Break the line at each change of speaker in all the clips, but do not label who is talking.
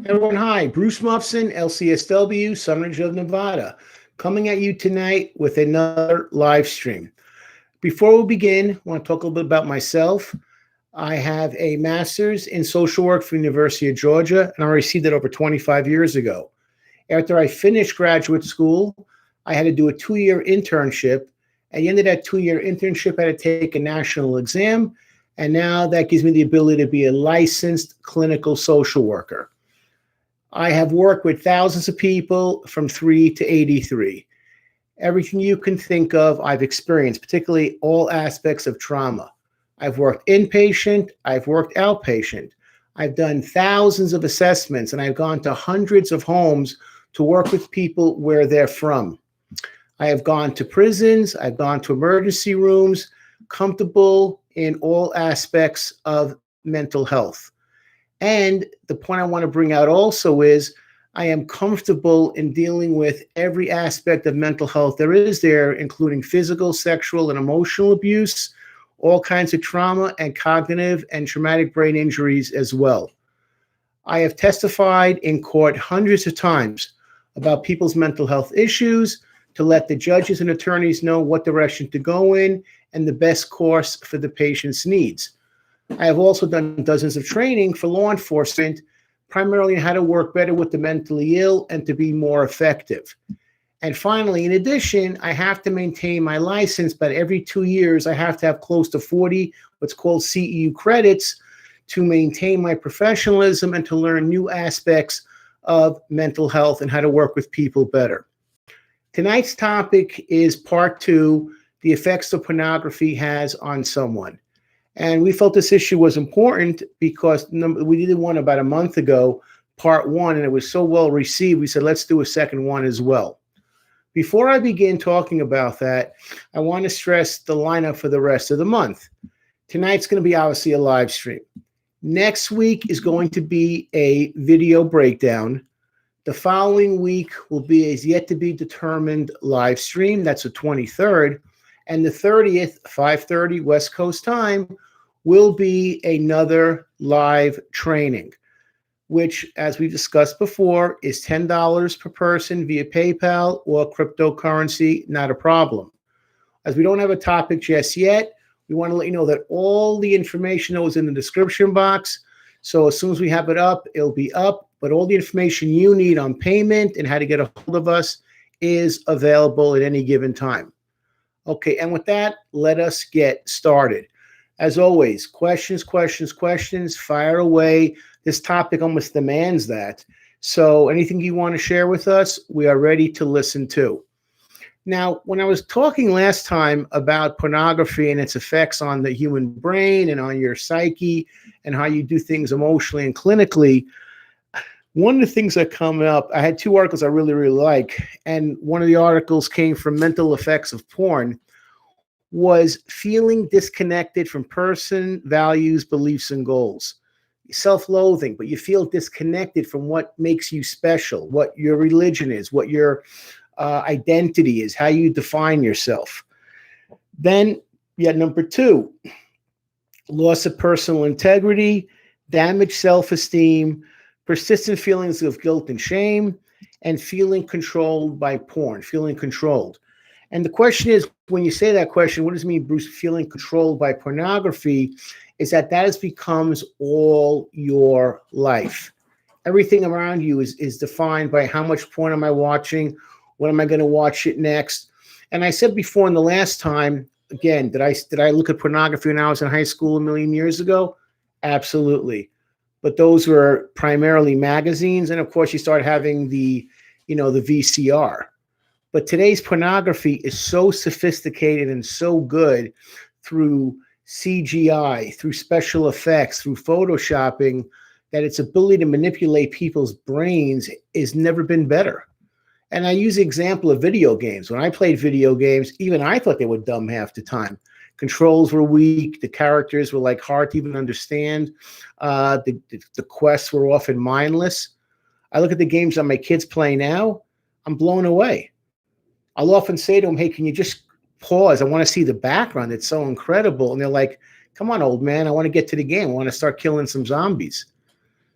Everyone, hi. Bruce Muffson, LCSW, Sunridge of Nevada, coming at you tonight with another live stream. Before we begin, I want to talk a little bit about myself. I have a master's in social work from the University of Georgia, and I received it over 25 years ago. After I finished graduate school, I had to do a 2-year internship. At the end of that 2-year internship, I had to take a national exam, and now that gives me the ability to be a licensed clinical social worker. I have worked with thousands of people from 3 to 83. Everything you can think of, I've experienced, particularly all aspects of trauma. I've worked inpatient, I've worked outpatient. I've done thousands of assessments, and I've gone to hundreds of homes to work with people where they're from. I have gone to prisons, I've gone to emergency rooms, comfortable in all aspects of mental health. And the point I want to bring out also is I am comfortable in dealing with every aspect of mental health there is there, including physical, sexual, and emotional abuse, all kinds of trauma and cognitive and traumatic brain injuries as well. I have testified in court hundreds of times about people's mental health issues to let the judges and attorneys know what direction to go in and the best course for the patient's needs. I have also done dozens of training for law enforcement, primarily on how to work better with the mentally ill and to be more effective. And finally, in addition, I have to maintain my license, but every 2 years, I have to have close to 40 what's called CEU credits to maintain my professionalism and to learn new aspects of mental health and how to work with people better. Tonight's topic is part 2, the effects that pornography has on someone. And we felt this issue was important because we did one about a month ago, part 1, and it was so well received, we said, let's do a second one as well. Before I begin talking about that, I want to stress the lineup for the rest of the month. Tonight's going to be obviously a live stream. Next week is going to be a video breakdown. The following week will be a yet to be determined live stream. That's the 23rd. And the 30th, 5:30 West Coast time, will be another live training, which, as we discussed before, is $10 per person via PayPal or cryptocurrency, not a problem. As we don't have a topic just yet, we want to let you know that all the information that was in the description box, so as soon as we have it up, it'll be up, but all the information you need on payment and how to get a hold of us is available at any given time. Okay, and with that, let us get started. As always, questions, fire away. This topic almost demands that. So anything you want to share with us, we are ready to listen to. Now, when I was talking last time about pornography and its effects on the human brain and on your psyche and how you do things emotionally and clinically, one of the things that come up, I had 2 articles I really, really like, and one of the articles came from mental effects of porn, was feeling disconnected from person, values, beliefs, and goals. Self-loathing, but you feel disconnected from what makes you special, what your religion is, what your identity is, how you define yourself. Then you had number 2, loss of personal integrity, damaged self-esteem, persistent feelings of guilt and shame, and feeling controlled by porn, feeling controlled. And the question is, when you say that question, what does it mean, Bruce, feeling controlled by pornography? Is that becomes all your life. Everything around you is defined by how much porn am I watching, when am I going to watch it next? And I said before in the last time, again, did I look at pornography when I was in high school a million years ago? Absolutely. But those were primarily magazines. And of course, you start having the VCR. But today's pornography is so sophisticated and so good through CGI, through special effects, through photoshopping, that its ability to manipulate people's brains has never been better. And I use the example of video games. When I played video games, even I thought they were dumb half the time. Controls were weak. The characters were like hard to even understand. The quests were often mindless. I look at the games that my kids play now, I'm blown away. I'll often say to them, hey, can you just pause? I want to see the background. It's so incredible. And they're like, come on, old man, I want to get to the game. I want to start killing some zombies.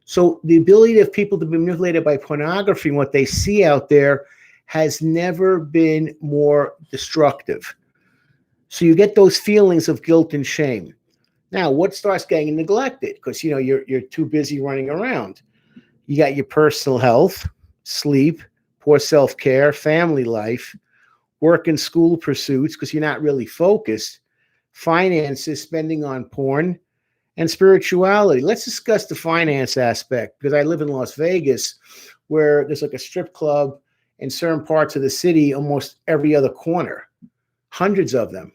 So the ability of people to be manipulated by pornography and what they see out there has never been more destructive. So you get those feelings of guilt and shame. Now, what starts getting neglected? Because you're too busy running around. You got your personal health, sleep, poor self-care, family life, work and school pursuits because you're not really focused, finances, spending on porn, and spirituality. Let's discuss the finance aspect because I live in Las Vegas where there's like a strip club in certain parts of the city almost every other corner, hundreds of them.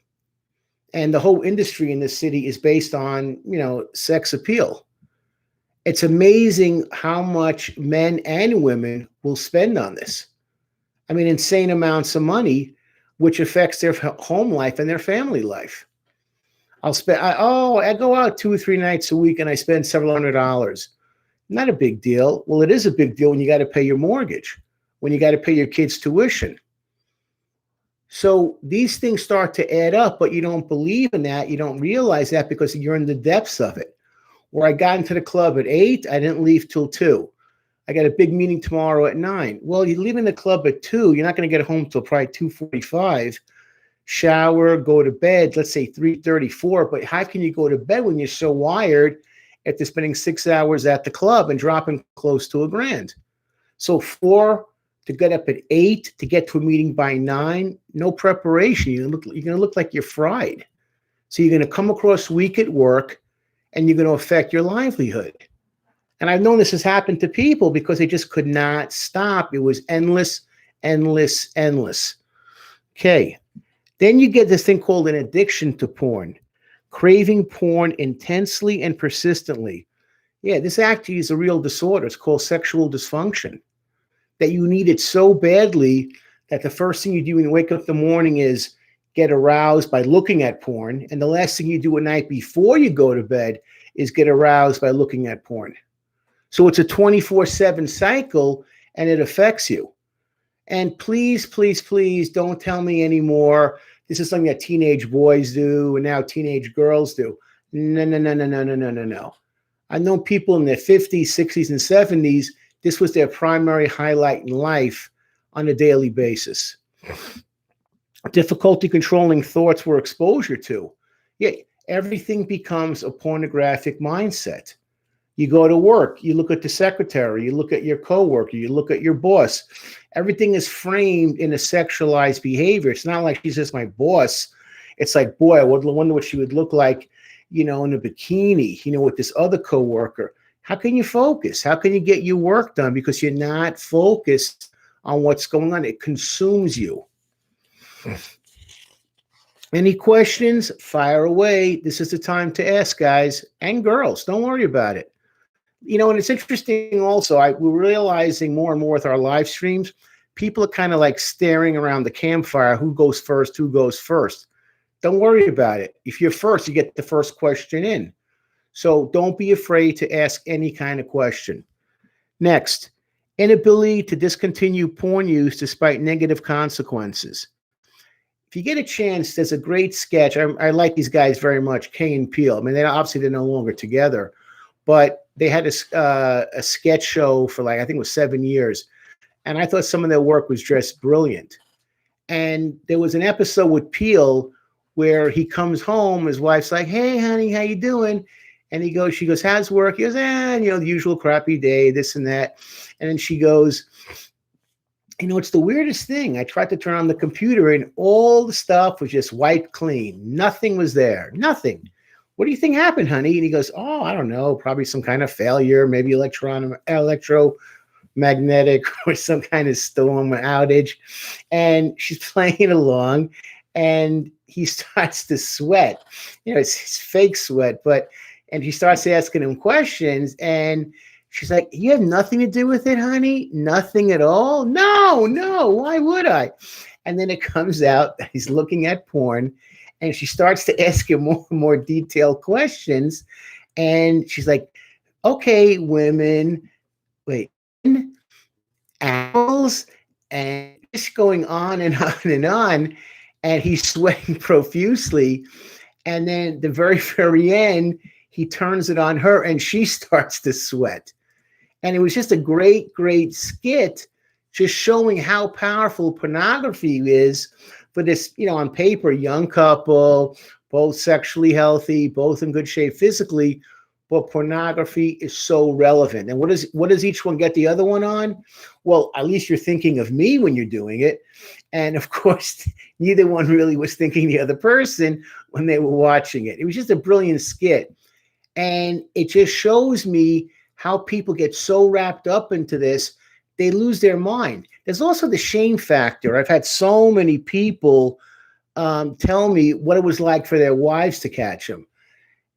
And the whole industry in this city is based on, sex appeal. It's amazing how much men and women will spend on this. I mean, insane amounts of money, which affects their home life and their family life. I go out 2 or 3 nights a week and I spend several $100s. Not a big deal. Well, it is a big deal when you got to pay your mortgage, when you got to pay your kids' tuition. So these things start to add up, but you don't believe in that. You don't realize that because you're in the depths of it. Where I got into the club at 8, I didn't leave till 2. I got a big meeting tomorrow at 9. Well, you're leaving the club at 2. You're not going to get home till probably 2:45. Shower, go to bed, let's say 3:34. But how can you go to bed when you're so wired after spending 6 hours at the club and dropping close to $1,000? So 4 to get up at 8 to get to a meeting by 9, no preparation. You're going to look like you're fried. So you're going to come across weak at work and you're going to affect your livelihood. And I've known this has happened to people because they just could not stop. It was endless, endless, endless. Okay. Then you get this thing called an addiction to porn, craving porn intensely and persistently. Yeah, this actually is a real disorder. It's called sexual dysfunction, that you need it so badly that the first thing you do when you wake up in the morning is get aroused by looking at porn. And the last thing you do at night before you go to bed is get aroused by looking at porn. So it's a 24/7 cycle and it affects you. And please, please, please don't tell me anymore. This is something that teenage boys do and now teenage girls do. No, no, no, no, no, no, no, no, no. I've known people in their 50s, 60s, and 70s. This was their primary highlight in life on a daily basis. Difficulty controlling thoughts were exposure to. Yeah, everything becomes a pornographic mindset. You go to work, you look at the secretary, you look at your coworker, you look at your boss. Everything is framed in a sexualized behavior. It's not like she's just my boss. It's like, boy, I wonder what she would look like, in a bikini, with this other coworker. How can you focus? How can you get your work done? Because you're not focused on what's going on. It consumes you. Any questions? Fire away. This is the time to ask, guys and girls. Don't worry about it. And it's interesting also, we're realizing more and more with our live streams, people are kind of like staring around the campfire. Who goes first? Who goes first? Don't worry about it. If you're first, you get the first question in. So don't be afraid to ask any kind of question. Next, inability to discontinue porn use despite negative consequences. If you get a chance, there's a great sketch. I like these guys very much, Kay and Peele. I mean, they're no longer together, but they had a sketch show for I think it was 7 years. And I thought some of their work was just brilliant. And there was an episode with Peele where he comes home, his wife's like, "Hey, honey, how you doing?" And she goes, "How's work?" He goes, the usual crappy day, this and that. And then she goes, it's the weirdest thing. I tried to turn on the computer and all the stuff was just wiped clean. Nothing was there. Nothing. What do you think happened, honey? And he goes, "Oh, I don't know. Probably some kind of failure, maybe electromagnetic or some kind of storm or outage." And she's playing along and he starts to sweat. It's fake sweat, and she starts asking him questions and she's like, "You have nothing to do with it, honey? Nothing at all?" No, why would I? And then it comes out that he's looking at porn and she starts to ask him more and more detailed questions. And she's like, "Okay, women, wait, animals," and just going on and on and on. And he's sweating profusely. And then the very, very end, he turns it on her and she starts to sweat. And it was just a great, great skit just showing how powerful pornography is for this, on paper, young couple, both sexually healthy, both in good shape physically, but pornography is so relevant. And what does each one get the other one on? Well, at least you're thinking of me when you're doing it. And of course, neither one really was thinking the other person when they were watching it. It was just a brilliant skit. And it just shows me how people get so wrapped up into this, they lose their mind. There's also the shame factor. I've had so many people tell me what it was like for their wives to catch them.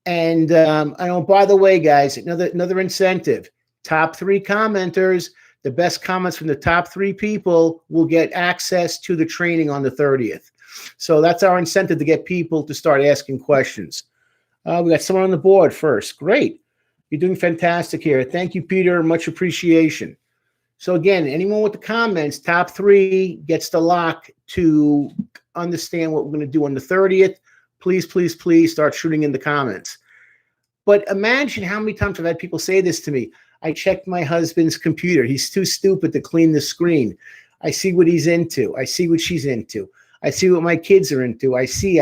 And I know, by the way, guys, another incentive. Top 3 commenters, the best comments from the top 3 people will get access to the training on the 30th. So that's our incentive to get people to start asking questions. We got someone on the board first. Great. You're doing fantastic here. Thank you, Peter. Much appreciation. So again, anyone with the comments, top 3 gets the lock to understand what we're going to do on the 30th. Please, please, please start shooting in the comments. But imagine how many times I've had people say this to me. I checked my husband's computer. He's too stupid to clean the screen. I see what he's into. I see what she's into. I see what my kids are into. I see.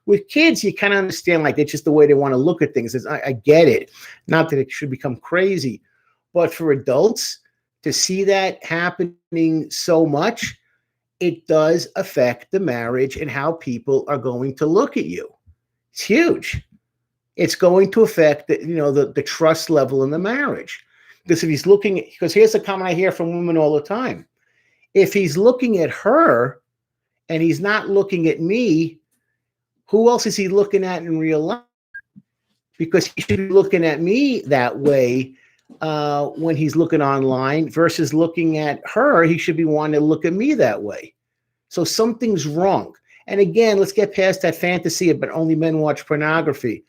With kids, you kind of understand, like, it's just the way they want to look at things. I get it. Not that it should become crazy. But for adults, to see that happening so much, it does affect the marriage and how people are going to look at you. It's huge. It's going to affect the trust level in the marriage. Because if he's because here's the comment I hear from women all the time. If he's looking at her and he's not looking at me, who else is he looking at in real life? Because he should be looking at me that way when he's looking online versus looking at her. He should be wanting to look at me that way. So something's wrong. And again, let's get past that fantasy about only men watch pornography.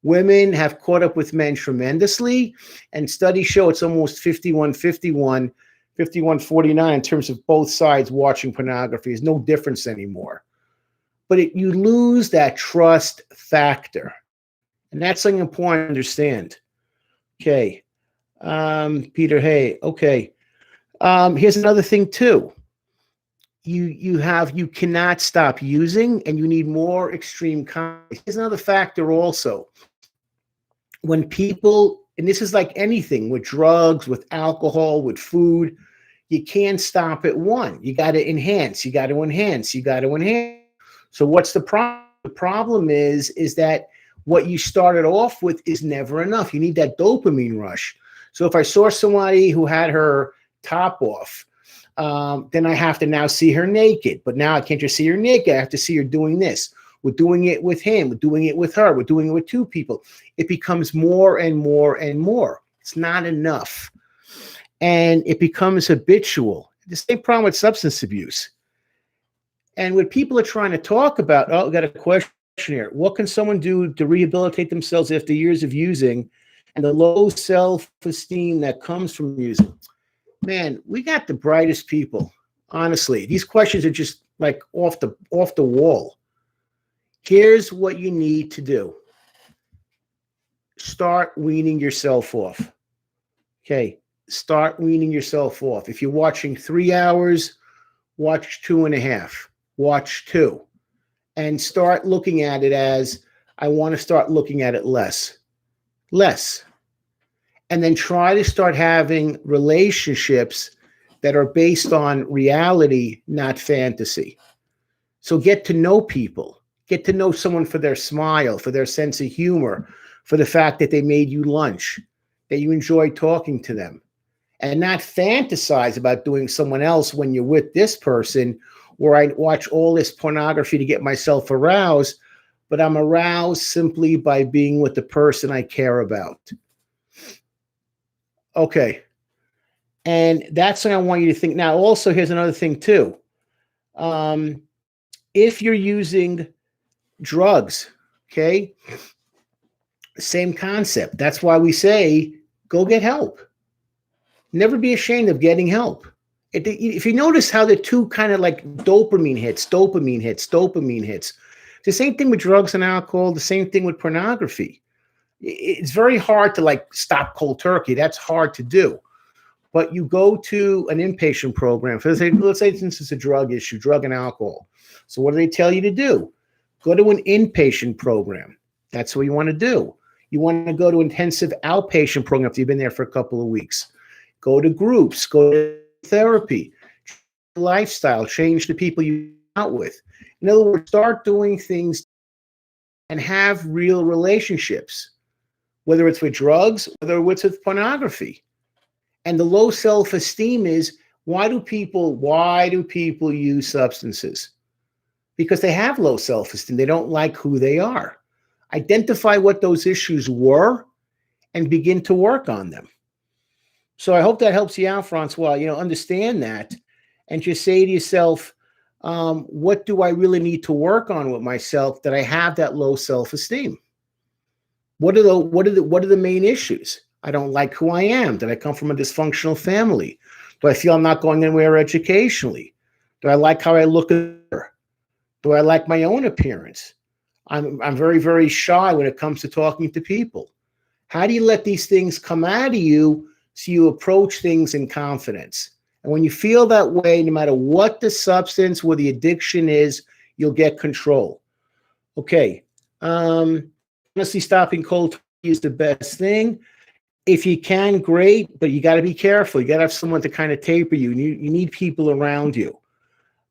Women have caught up with men tremendously, and studies show it's almost 51-51, 51-49 in terms of both sides watching pornography. There's no difference anymore. But you lose that trust factor. And that's something important to understand. Okay. Peter, hey, okay. Here's another thing too. You cannot stop using, and you need more extreme content. Here's another factor also. When people, and this is like anything with drugs, with alcohol, with food, you can't stop at one. You got to enhance. You got to enhance. You got to enhance. So what's the problem? The problem is that what you started off with is never enough. You need that dopamine rush. So if I saw somebody who had her top off, then I have to now see her naked. But now I can't just see her naked. I have to see her doing this. We're doing it with him. We're doing it with her. We're doing it with 2 people. It becomes more and more and more. It's not enough. And it becomes habitual. The same problem with substance abuse. And what people are trying to talk about, I got a question here. What can someone do to rehabilitate themselves after years of using and the low self-esteem that comes from using? Man, we got the brightest people. Honestly, these questions are just like off the wall. Here's what you need to do. Start weaning yourself off. Okay, start weaning yourself off. If you're watching 3 hours, watch 2.5. Watch 2. And start looking at it as, I want to start looking at it less. And then try to start having relationships that are based on reality, not fantasy. So get to know people. Get to know someone for their smile, for their sense of humor, for the fact that they made you lunch, that you enjoy talking to them. And not fantasize about doing someone else when you're with this person, where I watch all this pornography to get myself aroused, but I'm aroused simply by being with the person I care about. Okay. And that's what I want you to think. Now, also, here's another thing too. If you're using drugs, okay, same concept. That's why we say, go get help. Never be ashamed of getting help. If you notice how the two kind of like dopamine hits. It's the same thing with drugs and alcohol, the same thing with pornography. It's very hard to like stop cold turkey. That's hard to do. But you go to an inpatient program. Let's say since it's a drug issue, drug and alcohol. So what do they tell you to do? Go to an inpatient program. That's what you want to do. You want to go to intensive outpatient program if you've been there for a couple of weeks. Go to groups. Go to therapy. Lifestyle. Change the people you out with. In other words, start doing things and have real relationships, whether it's with drugs, whether it's with pornography. And the low self-esteem is, why do people use substances? Because they have low self-esteem. They don't like who they are. Identify what those issues were and begin to work on them. So I hope that helps you out, Francois. Understand that and just say to yourself, what do I really need to work on with myself that I have that low self-esteem? What are the main issues? I don't like who I am. Did I come from a dysfunctional family? Do I feel I'm not going anywhere educationally? Do I like how I look at her? Do I like my own appearance? I'm very, very shy when it comes to talking to people. How do you let these things come out of you so you approach things in confidence? And when you feel that way, no matter what the substance or the addiction is, you'll get control. Okay. Honestly, stopping cold turkey is the best thing. If you can, great, but you got to be careful. You got to have someone to kind of taper you. You need people around you.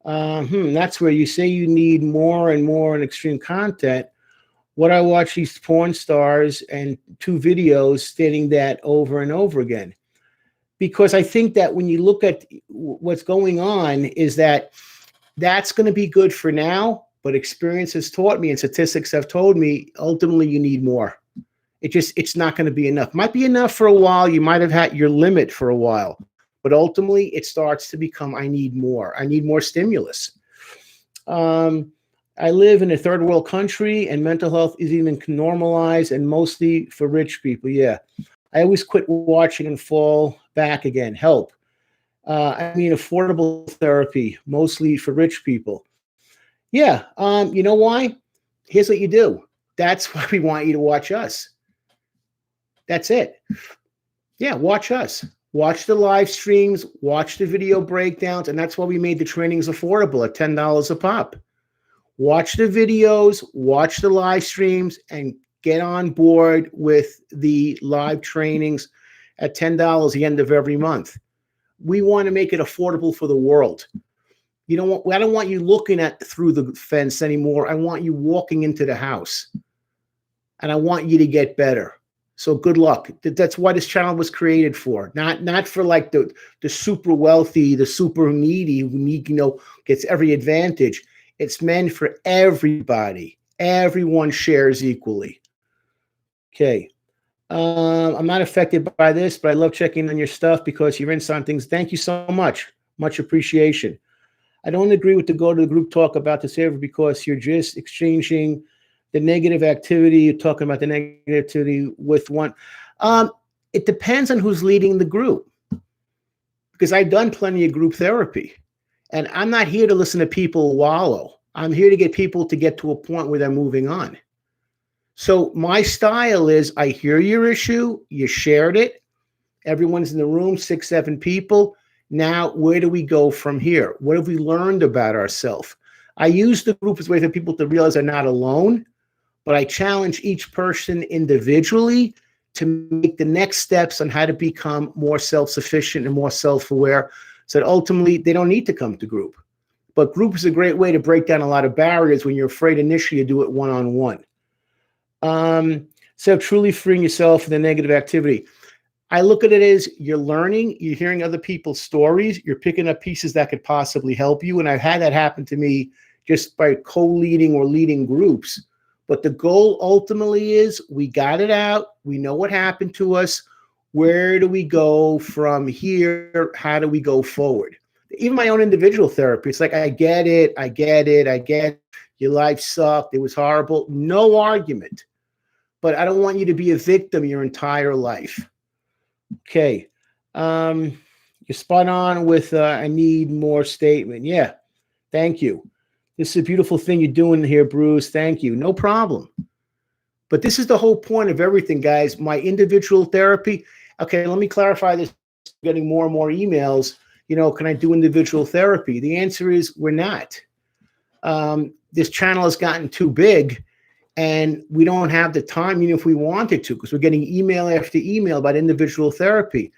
That's where you say you need more and more and extreme content. What I watch these porn stars and 2 videos stating that over and over again. Because I think that when you look at what's going on is that's going to be good for now, but experience has taught me and statistics have told me ultimately you need more. It's not going to be enough. Might be enough for a while. You might have had your limit for a while, but ultimately it starts to become, I need more. I need more stimulus. I live in a third world country and mental health is even normalized and mostly for rich people. Yeah. I always quit watching and fall back again. Help. Affordable therapy, mostly for rich people. Yeah. You know why? Here's what you do. That's why we want you to watch us. That's it. Yeah, watch us. Watch the live streams, watch the video breakdowns, and that's why we made the trainings affordable at $10 a pop. Watch the videos, watch the live streams, and get on board with the live trainings at $10 the end of every month. We want to make it affordable for the world. I don't want you looking through the fence anymore. I want you walking into the house. And I want you to get better. So good luck. That's what this channel was created for. Not for like the super wealthy, the super needy who gets every advantage. It's meant for everybody. Everyone shares equally. Okay. I'm not affected by this, but I love checking on your stuff because you're insight on things. Thank you so much. Much appreciation. I don't agree with the go to the group talk about the server because you're just exchanging the negative activity. You're talking about the negative activity with one. It depends on who's leading the group. Because I've done plenty of group therapy. And I'm not here to listen to people wallow. I'm here to get people to get to a point where they're moving on. So my style is I hear your issue. You shared it. Everyone's in the room, 6, 7 people. Now, where do we go from here? What have we learned about ourselves? I use the group as a way for people to realize they're not alone, but I challenge each person individually to make the next steps on how to become more self-sufficient and more self-aware so that ultimately they don't need to come to group. But group is a great way to break down a lot of barriers when you're afraid initially to do it one-on-one. So truly freeing yourself from the negative activity. I look at it as you're learning, you're hearing other people's stories, you're picking up pieces that could possibly help you. And I've had that happen to me just by co-leading or leading groups. But the goal ultimately is we got it out. We know what happened to us. Where do we go from here? How do we go forward? Even my own individual therapy, it's like, I get it. Your life sucked. It was horrible. No argument. But I don't want you to be a victim your entire life. Okay. You're spot on with I need more statement. Yeah. Thank you. This is a beautiful thing you're doing here, Bruce. Thank you. No problem. But this is the whole point of everything, guys. My individual therapy. Okay, let me clarify this. Getting more and more emails. Can I do individual therapy? The answer is we're not. This channel has gotten too big, and we don't have the time, even if we wanted to, because we're getting email after email about individual therapy.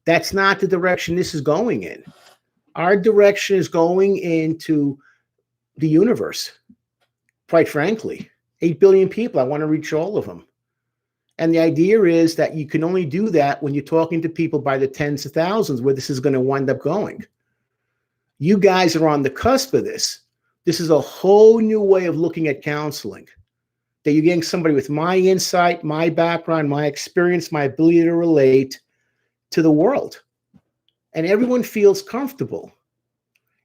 That's not the direction this is going in. Our direction is going into the universe, quite frankly. 8 billion people. I want to reach all of them. And the idea is that you can only do that when you're talking to people by the tens of thousands, where this is going to wind up going. You guys are on the cusp of this. This is a whole new way of looking at counseling. That you're getting somebody with my insight, my background, my experience, my ability to relate to the world. And everyone feels comfortable.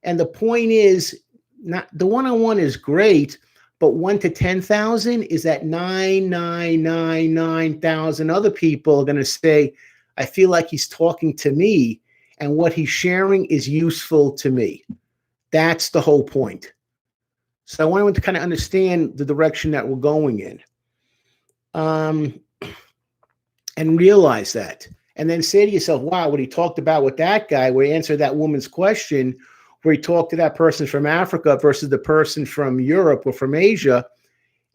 And the point is, not the one-on-one is great, but 1 to 10,000 is that 9,999,000 other people are going to say, I feel like he's talking to me, and what he's sharing is useful to me. That's the whole point. So I want everyone to kind of understand the direction that we're going in, and realize that. And then say to yourself, wow, what he talked about with that guy, where he answered that woman's question, where he talked to that person from Africa versus the person from Europe or from Asia,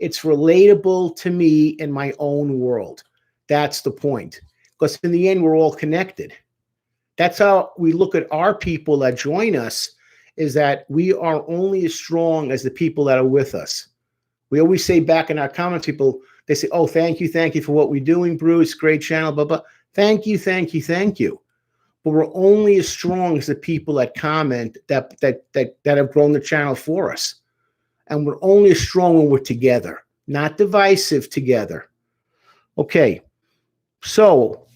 it's relatable to me in my own world. That's the point. Because in the end, we're all connected. That's how we look at our people that join us, is that we are only as strong as the people that are with us. We always say back in our comments, people, they say, oh, thank you for what we're doing, Bruce, great channel, blah, blah. Thank you. But we're only as strong as the people that comment that have grown the channel for us. And we're only as strong when we're together, not divisive together. Okay, so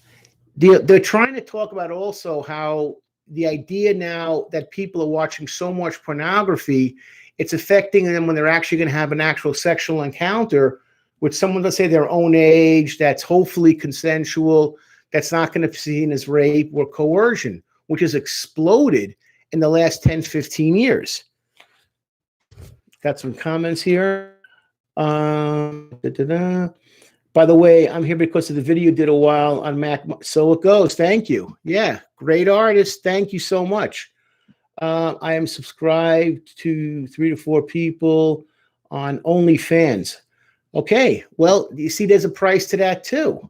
they're trying to talk about also how the idea now that people are watching so much pornography, it's affecting them when they're actually going to have an actual sexual encounter with someone, let's say their own age, that's hopefully consensual, that's not going to be seen as rape or coercion, which has exploded in the last 10, 15 years. Got some comments here. By the way, I'm here because of the video you did a while on Mac. So it goes. Thank you. Yeah, great artist. Thank you so much. I am subscribed to 3 to 4 people on OnlyFans. Okay, well, you see there's a price to that too.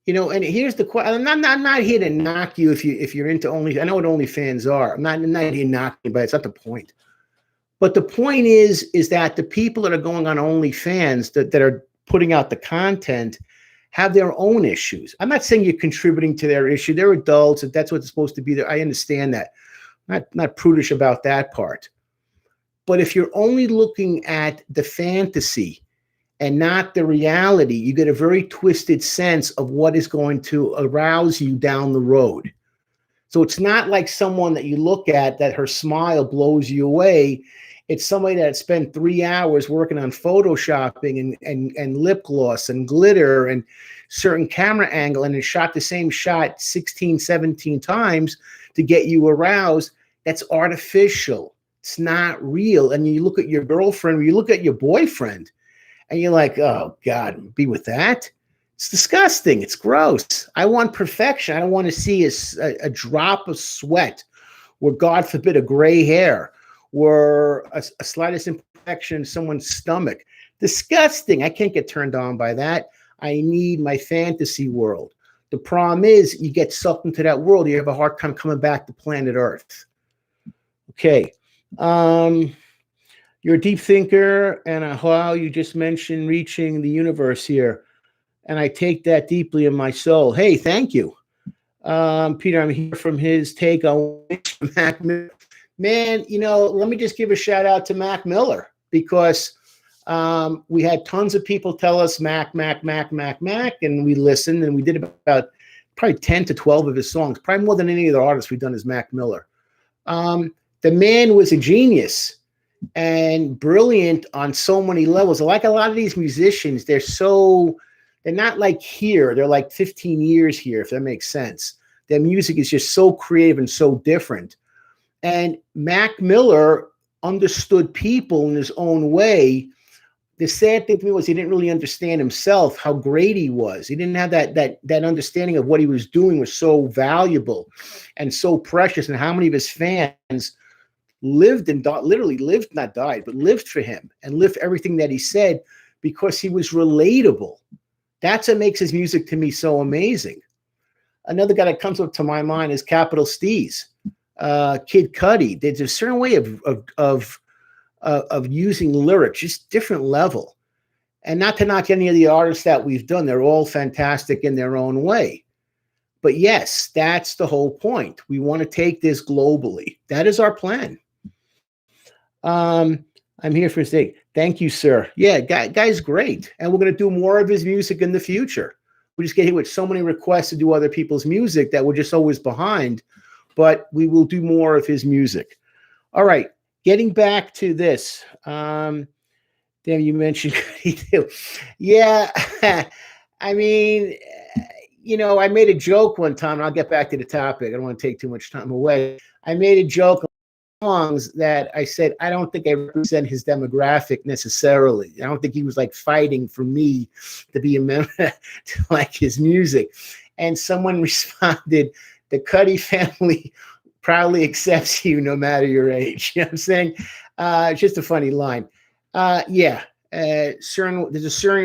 And here's the question. I'm not here to knock you if you're into Only. I know what OnlyFans are. I'm not here to knock you, but it's not the point. But the point is that the people that are going on OnlyFans that are putting out the content have their own issues. I'm not saying you're contributing to their issue. They're adults, and that's what it's supposed to be. I understand that. I'm not prudish about that part. But if you're only looking at the fantasy and not the reality, you get a very twisted sense of what is going to arouse you down the road. So it's not like someone that you look at that her smile blows you away. It's somebody that spent 3 hours working on photoshopping and lip gloss and glitter and certain camera angle, and it shot the same shot 16, 17 times to get you aroused. That's artificial. It's not real. And you look at your girlfriend, or you look at your boyfriend, and you're like, oh, God, be with that? It's disgusting. It's gross. I want perfection. I don't want to see a drop of sweat, or, God forbid, a gray hair, or a slightest imperfection in someone's stomach. Disgusting. I can't get turned on by that. I need my fantasy world. The problem is you get sucked into that world, you have a hard time coming back to planet Earth. Okay. You're a deep thinker, and how you just mentioned reaching the universe here. And I take that deeply in my soul. Hey, thank you. Peter, I'm here from his take on Mac Miller. Man, let me just give a shout out to Mac Miller, because we had tons of people tell us Mac, and we listened, and we did about probably 10 to 12 of his songs, probably more than any other artist we've done is Mac Miller. The man was a genius and brilliant on so many levels. Like a lot of these musicians, they're not like here. They're like 15 years here, if that makes sense. Their music is just so creative and so different. And Mac Miller understood people in his own way the sad thing to me was he didn't really understand himself how great he was. He didn't have that understanding of what he was doing was so valuable and so precious, and how many of his fans lived and literally lived, not died, but lived for him and lived for everything that he said because he was relatable. That's what makes his music to me so amazing. Another guy that comes up to my mind is Capital Steez, Kid Cudi. There's a certain way of using lyrics, just different level. And not to knock any of the artists that we've done, they're all fantastic in their own way. But yes, that's the whole point. We want to take this globally. That is our plan. I'm here for a sake. Thank you, sir. Yeah, guy's great. And we're going to do more of his music in the future. We just get hit with so many requests to do other people's music that we're just always behind. But we will do more of his music. All right. Getting back to this, damn, you mentioned too. Yeah, I mean, I made a joke one time, and I'll get back to the topic. I don't want to take too much time away. I made a joke on songs that I said, I don't think I represent his demographic necessarily. I don't think he was like fighting for me to be a member to like his music. And someone responded, the Cudi family proudly accepts you no matter your age. You know what I'm saying? It's just a funny line. Yeah. I have a certain,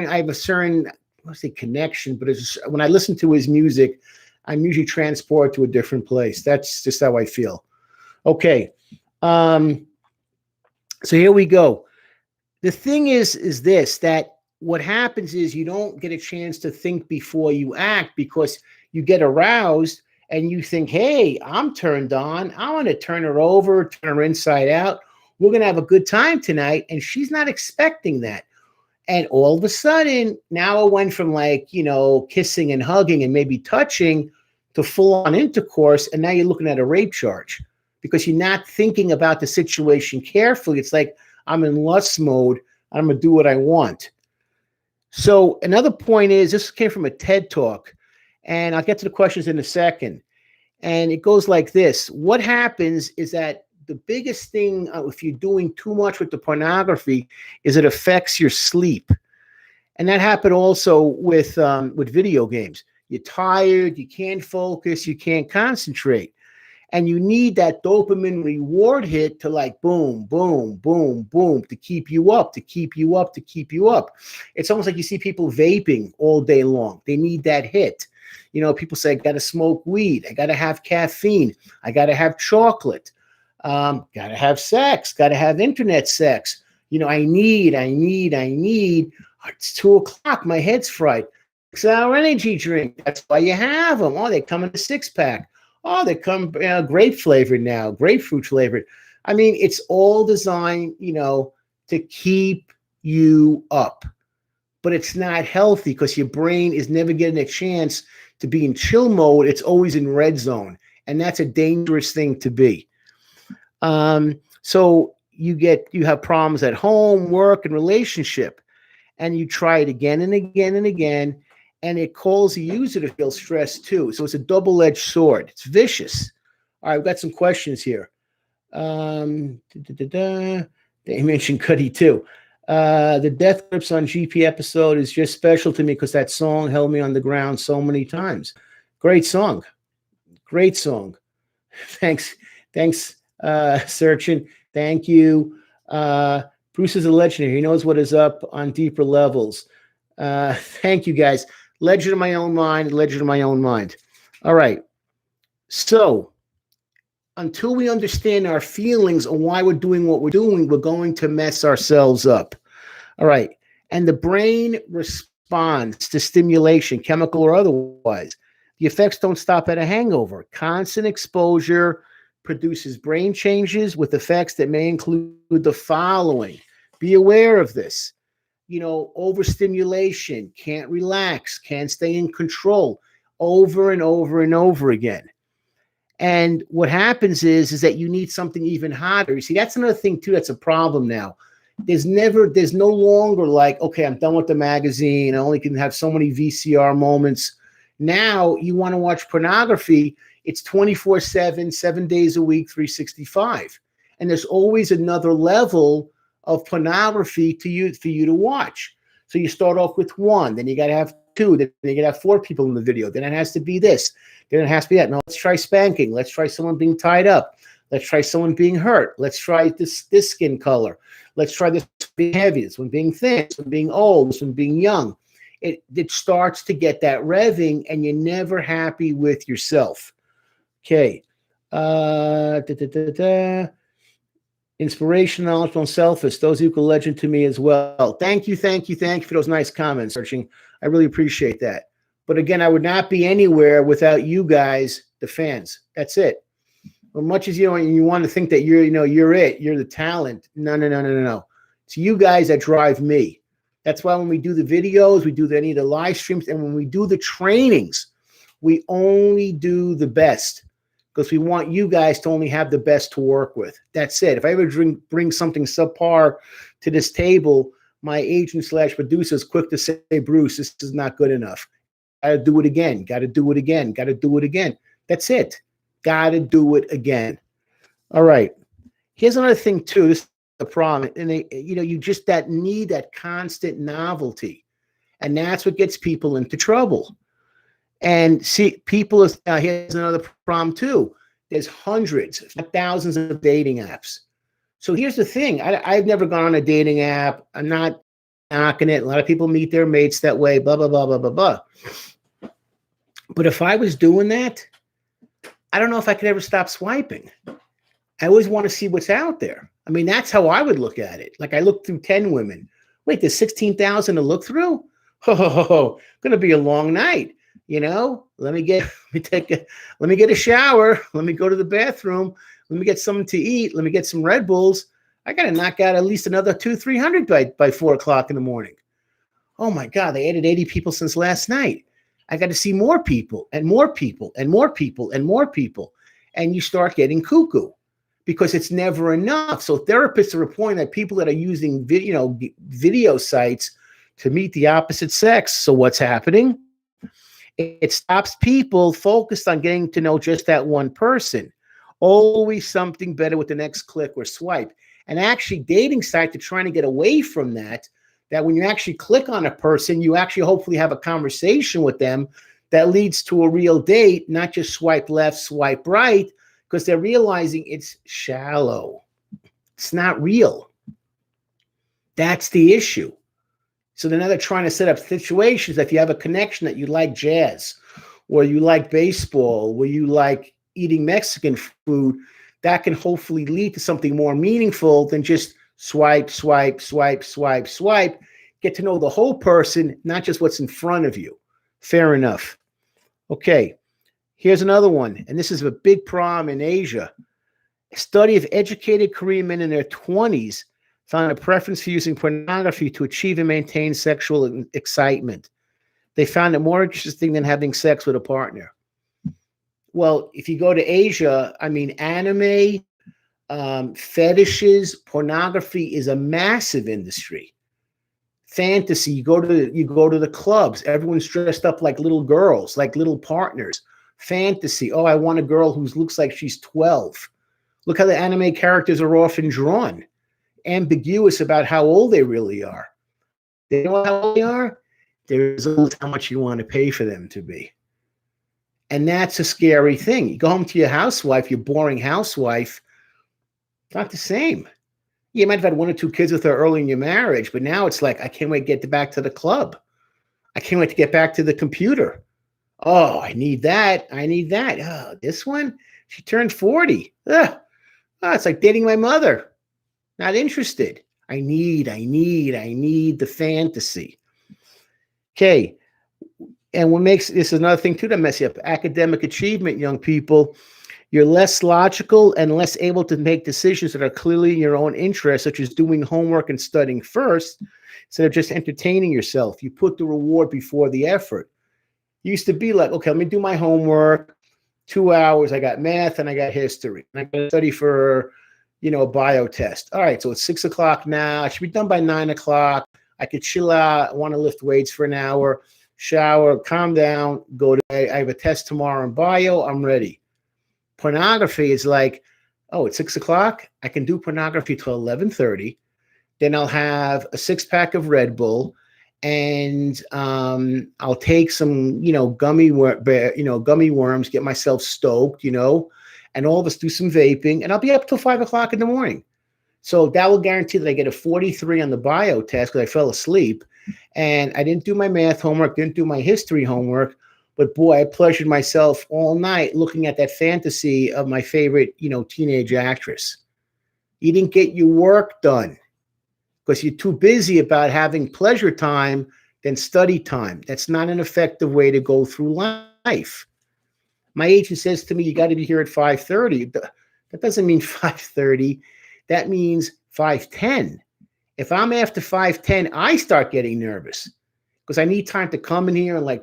I want to say connection, but when I listen to his music, I'm usually transported to a different place. That's just how I feel. Okay. So here we go. The thing is this, that what happens is you don't get a chance to think before you act because you get aroused and you think, hey, I'm turned on. I want to turn her over, turn her inside out. We're going to have a good time tonight. And she's not expecting that. And all of a sudden, now it went from kissing and hugging and maybe touching to full on intercourse. And now you're looking at a rape charge because you're not thinking about the situation carefully. It's like, I'm in lust mode. I'm going to do what I want. So another point is, this came from a TED Talk. And I'll get to the questions in a second. And it goes like this. What happens is that the biggest thing, if you're doing too much with the pornography, is it affects your sleep. And that happened also with video games. You're tired, you can't focus, you can't concentrate. And you need that dopamine reward hit to boom, boom, boom, boom, to keep you up, to keep you up, to keep you up. It's almost like you see people vaping all day long. They need that hit. People say, I got to smoke weed. I got to have caffeine. I got to have chocolate. Got to have sex. Got to have internet sex. I need. It's 2:00. My head's fried. 6-hour energy drink. That's why you have them. Oh, they come in a 6-pack. Oh, they come grape flavored now, grapefruit flavored. I mean, it's all designed, to keep you up. But it's not healthy because your brain is never getting a chance to be in chill mode. It's always in red zone. And that's a dangerous thing to be. So you have problems at home, work, and relationship. And you try it again and again and again. And it calls the user to feel stressed too. So it's a double-edged sword. It's vicious. All right, we've got some questions here. They mentioned Cudi too. The Death Grips on GP episode is just special to me because that song held me on the ground so many times. Great song. Great song. Thanks, Searchin. Thank you. Bruce is a legend here. He knows what is up on deeper levels. Thank you, guys. Legend of my own mind, legend of my own mind. All right. So until we understand our feelings and why we're doing what we're doing, we're going to mess ourselves up. All right. And the brain responds to stimulation, chemical or otherwise. The effects don't stop at a hangover. Constant exposure produces brain changes with effects that may include the following. Be aware of this. Overstimulation, can't relax, can't stay in control over and over and over again. And what happens is that you need something even hotter. You see, that's another thing too. That's a problem now. There's no longer okay, I'm done with the magazine. I only can have so many VCR moments. Now you want to watch pornography. It's 24/7, 7 days a week, 365. And there's always another level of pornography for you to watch. So you start off with one, then you got to have two, then you got to have four people in the video. Then it has to be this, then it has to be that. Now let's try spanking. Let's try someone being tied up. Let's try someone being hurt. Let's try this skin color. Let's try this being heavy, this one being thin, this one being old, this one being young. It starts to get that revving, and you're never happy with yourself. Okay. Inspiration, knowledgeable, and selfish. Those equal legend to me as well. Thank you for those nice comments, Searching. I really appreciate that. But again, I would not be anywhere without you guys, the fans. That's it. As much as you want to think that you're it, you're the talent. No. It's you guys that drive me. That's why when we do the videos, we do any of the live streams, and when we do the trainings, we only do the best, because we want you guys to only have the best to work with. That's it. If I ever bring something subpar to this table, my agent / producer is quick to say, Bruce, this is not good enough. Got to do it again. Got to do it again. Got to do it again. That's it. Got to do it again. All right. Here's another thing too. This is the problem. And you just need that constant novelty. And that's what gets people into trouble. And see, here's another problem too. There's hundreds, if not thousands of dating apps. So here's the thing. I've never gone on a dating app. I'm not knocking it. A lot of people meet their mates that way, blah, blah, blah, blah, blah, blah. But if I was doing that, I don't know if I could ever stop swiping. I always want to see what's out there. I mean, that's how I would look at it. Like I looked through 10 women. Wait, there's 16,000 to look through? Oh, going to be a long night. Let me get a shower. Let me go to the bathroom. Let me get something to eat. Let me get some Red Bulls. I got to knock out at least another 200-300 by 4 o'clock in the morning. Oh my God, they added 80 people since last night. I got to see more people and more people and more people and more people. And you start getting cuckoo because it's never enough. So therapists are reporting that people that are using video sites to meet the opposite sex. So what's happening? It stops people focused on getting to know just that one person. Always something better with the next click or swipe. And actually, dating sites are trying to get away from that when you actually click on a person, you actually hopefully have a conversation with them that leads to a real date, not just swipe left, swipe right, because they're realizing it's shallow. It's not real. That's the issue. So then now they're trying to set up situations that if you have a connection that you like jazz, or you like baseball, or you like eating Mexican food, that can hopefully lead to something more meaningful than just swipe, swipe, swipe, swipe, swipe. Get to know the whole person, not just what's in front of you. Fair enough. Okay, here's another one, and this is a big problem in Asia. A study of educated Korean men in their 20s found a preference for using pornography to achieve and maintain sexual excitement. They found it more interesting than having sex with a partner. Well, if you go to Asia, I mean, anime, fetishes, pornography is a massive industry. Fantasy, you go to the clubs, everyone's dressed up like little girls, like little partners. Fantasy, oh, I want a girl who looks like she's 12. Look how the anime characters are often drawn. Ambiguous about how old they really are. They know how old they are? There's how much you want to pay for them to be. And that's a scary thing. You go home to your housewife, your boring housewife, it's not the same. You might have had 1 or 2 kids with her early in your marriage, but now it's like, I can't wait to get back to the club. I can't wait to get back to the computer. Oh, I need that. I need that. Oh, this one, she turned 40. Oh, it's like dating my mother. Not interested. I need the fantasy. Okay. And what makes this is another thing too that mess you up. Academic achievement, young people. You're less logical and less able to make decisions that are clearly in your own interest, such as doing homework and studying first, instead of just entertaining yourself. You put the reward before the effort. You used to be like, okay, let me do my homework. 2 hours. I got math and I got history. And I got to study for, a bio test. All right, so it's 6 o'clock now. I should be done by 9 o'clock. I could chill out. I want to lift weights for an hour. Shower, calm down, I have a test tomorrow in bio. I'm ready. Pornography is like, oh, it's 6 o'clock. I can do pornography till 11:30. Then I'll have a 6-pack of Red Bull, and I'll take some, gummy worms, get myself stoked, and all of us do some vaping, and I'll be up till 5 o'clock in the morning. So that will guarantee that I get a 43 on the bio test because I fell asleep, and I didn't do my math homework, didn't do my history homework. But boy, I pleasured myself all night looking at that fantasy of my favorite, teenage actress. You didn't get your work done because you're too busy about having pleasure time than study time. That's not an effective way to go through life. My agent says to me, you got to be here at 5:30. That doesn't mean 5:30. That means 5:10. If I'm after 5:10, I start getting nervous because I need time to come in here and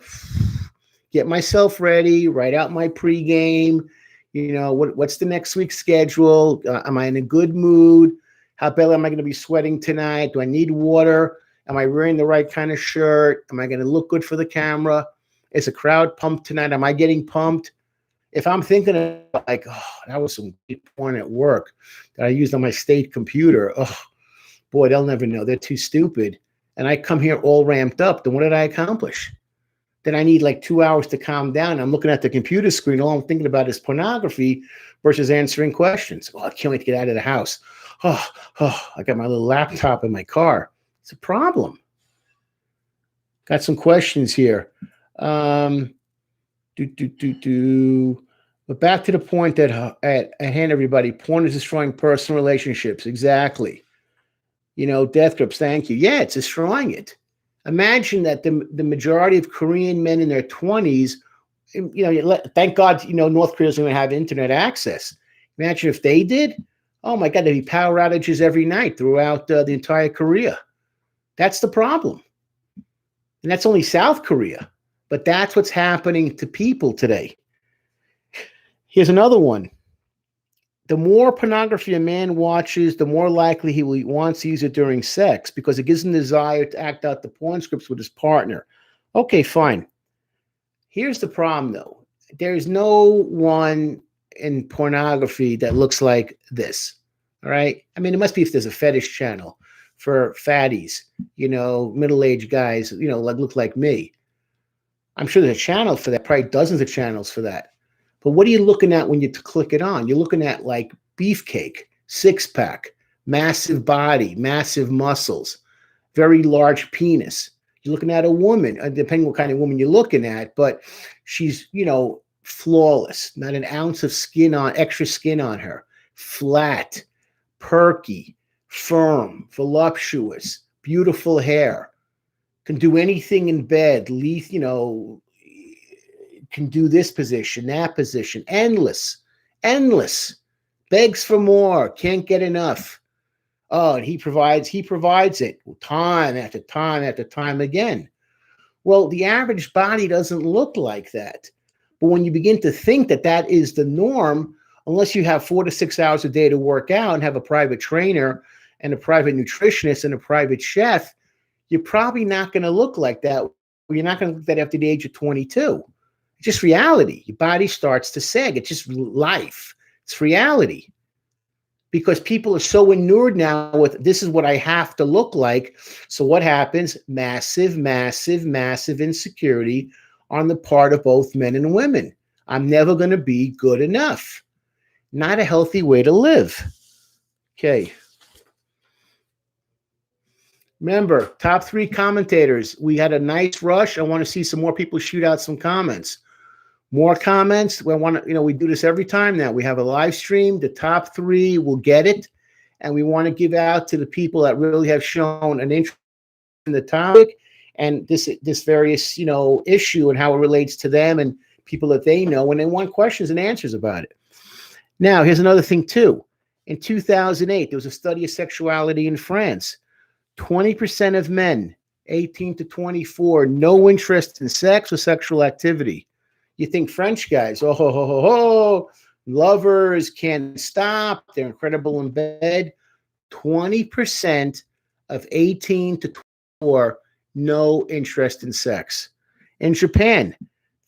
get myself ready, write out my pregame. What's the next week's schedule? Am I in a good mood? How badly am I going to be sweating tonight? Do I need water? Am I wearing the right kind of shirt? Am I going to look good for the camera? Is the crowd pumped tonight? Am I getting pumped? If I'm thinking of that was some great porn at work that I used on my state computer. Oh, boy, they'll never know. They're too stupid. And I come here all ramped up. Then what did I accomplish? Then I need 2 hours to calm down. I'm looking at the computer screen. All I'm thinking about is pornography versus answering questions. Oh, I can't wait to get out of the house. Oh, I got my little laptop in my car. It's a problem. Got some questions here. But back to the point that at hand, everybody, porn is destroying personal relationships. Exactly. Death grips, thank you. Yeah, it's destroying it. Imagine that the majority of Korean men in their 20s, thank God, North Korea's going to have internet access. Imagine if they did. Oh my God, there'd be power outages every night throughout the entire Korea. That's the problem. And that's only South Korea. But that's what's happening to people today. Here's another one. The more pornography a man watches, the more likely he will want to use it during sex because it gives him the desire to act out the porn scripts with his partner. Okay, fine. Here's the problem, though. There's no one in pornography that looks like this. All right? I mean, it must be if there's a fetish channel for fatties, middle-aged guys, look like me. I'm sure there's a channel for that, probably dozens of channels for that. But what are you looking at when you click it on? You're looking at beefcake, 6-pack, massive body, massive muscles, very large penis. You're looking at a woman, depending what kind of woman you're looking at, but she's, flawless, not an ounce of extra skin on her, flat, perky, firm, voluptuous, beautiful hair, can do anything in bed, can do this position, that position, endless, begs for more, can't get enough. Oh, and he provides it time after time after time again. Well, the average body doesn't look like that. But when you begin to think that that is the norm, unless you have 4 to 6 hours a day to work out and have a private trainer and a private nutritionist and a private chef, you're probably not going to look like that. You're not going to look like that after the age of 22. It's just reality. Your body starts to sag. It's just life. It's reality. Because people are so inured now with this is what I have to look like. So what happens? Massive, massive, massive insecurity on the part of both men and women. I'm never going to be good enough. Not a healthy way to live. Okay. Remember, top 3 commentators. We had a nice rush. I want to see some more people shoot out some comments. More comments. We do this every time now. We have a live stream. The top 3 will get it. And we want to give out to the people that really have shown an interest in the topic and this various, issue and how it relates to them and people that they know, and they want questions and answers about it. Now, here's another thing, too. In 2008, there was a study of sexuality in France. 20% of men, 18 to 24, no interest in sex or sexual activity. You think French guys, lovers, can't stop, they're incredible in bed. 20% of 18 to 24, no interest in sex. In Japan,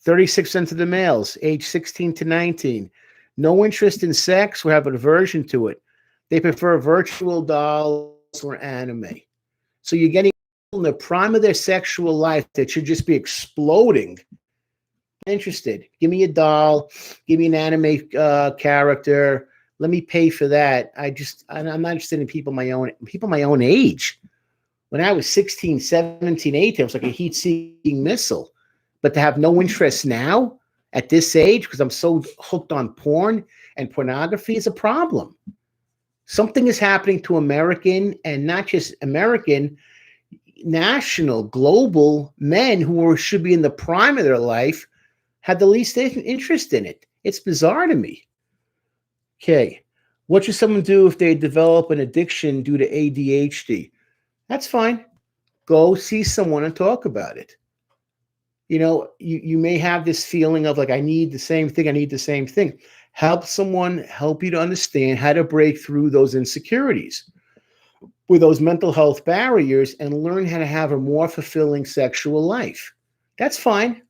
36% of the males, age 16 to 19, no interest in sex or have an aversion to it. They prefer virtual dolls or anime. So you're getting in the prime of their sexual life that should just be exploding. Interested? Give me a doll. Give me an anime character. Let me pay for that. I'm not interested in people my own age. When I was 16, 17, 18, I was like a heat-seeking missile. But to have no interest now at this age because I'm so hooked on porn and pornography is a problem. Something is happening to American, and not just American, national, global men who should be in the prime of their life had the least interest in it. It's bizarre to me. Okay. What should someone do if they develop an addiction due to ADHD? That's fine. Go see someone and talk about it. You may have this feeling of like, I need the same thing. Help someone help you to understand how to break through those insecurities with those mental health barriers and learn how to have a more fulfilling sexual life. That's fine.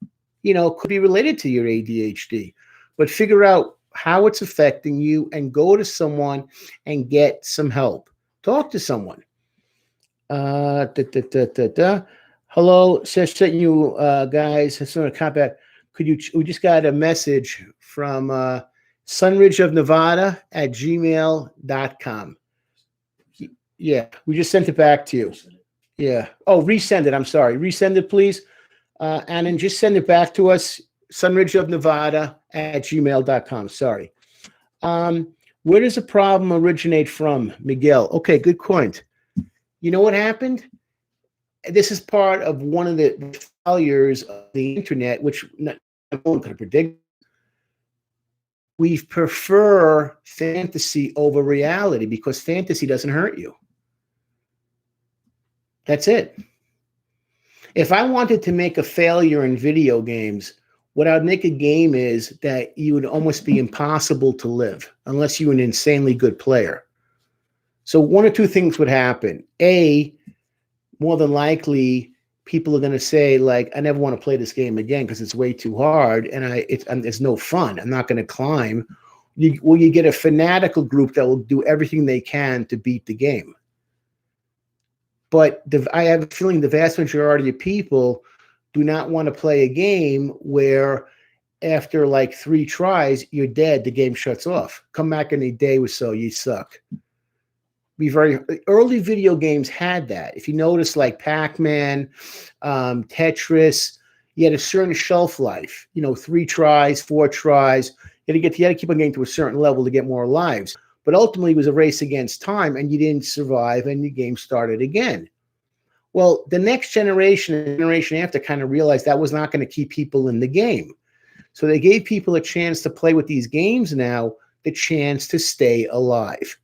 Could be related to your ADHD, but figure out how it's affecting you and go to someone and get some help. Talk to someone. Hello, sent you guys. It's not a contact. We just got a message from Sunridge of Nevada at gmail.com. Yeah, we just sent it back to you. Yeah. Oh, resend it. I'm sorry. Resend it, please. And then just send it back to us, Sunridge of Nevada at gmail.com. Sorry. Where does the problem originate from, Miguel? Okay, good point. You know what happened? This is part of one of the failures of the internet, which no one could predict. We prefer fantasy over reality because fantasy doesn't hurt you. That's it. If I wanted to make a failure in video games, what I would make a game is that you would almost be impossible to live unless you're an insanely good player. So one or two things would happen. A, more than likely, people are going to say, like, I never want to play this game again because it's way too hard and it's no fun. I'm not going to climb. You get a fanatical group that will do everything they can to beat the game. But I have a feeling the vast majority of people do not want to play a game where after like 3 tries, you're dead, the game shuts off. Come back in a day or so, you suck. Early video games had that. If you notice, like Pac-Man, Tetris, you had a certain shelf life. 3 tries, 4 tries. You had to keep on getting to a certain level to get more lives. But ultimately, it was a race against time, and you didn't survive, and the game started again. Well, the next generation and the generation after kind of realized that was not going to keep people in the game. So they gave people a chance to play with these games now, the chance to stay alive.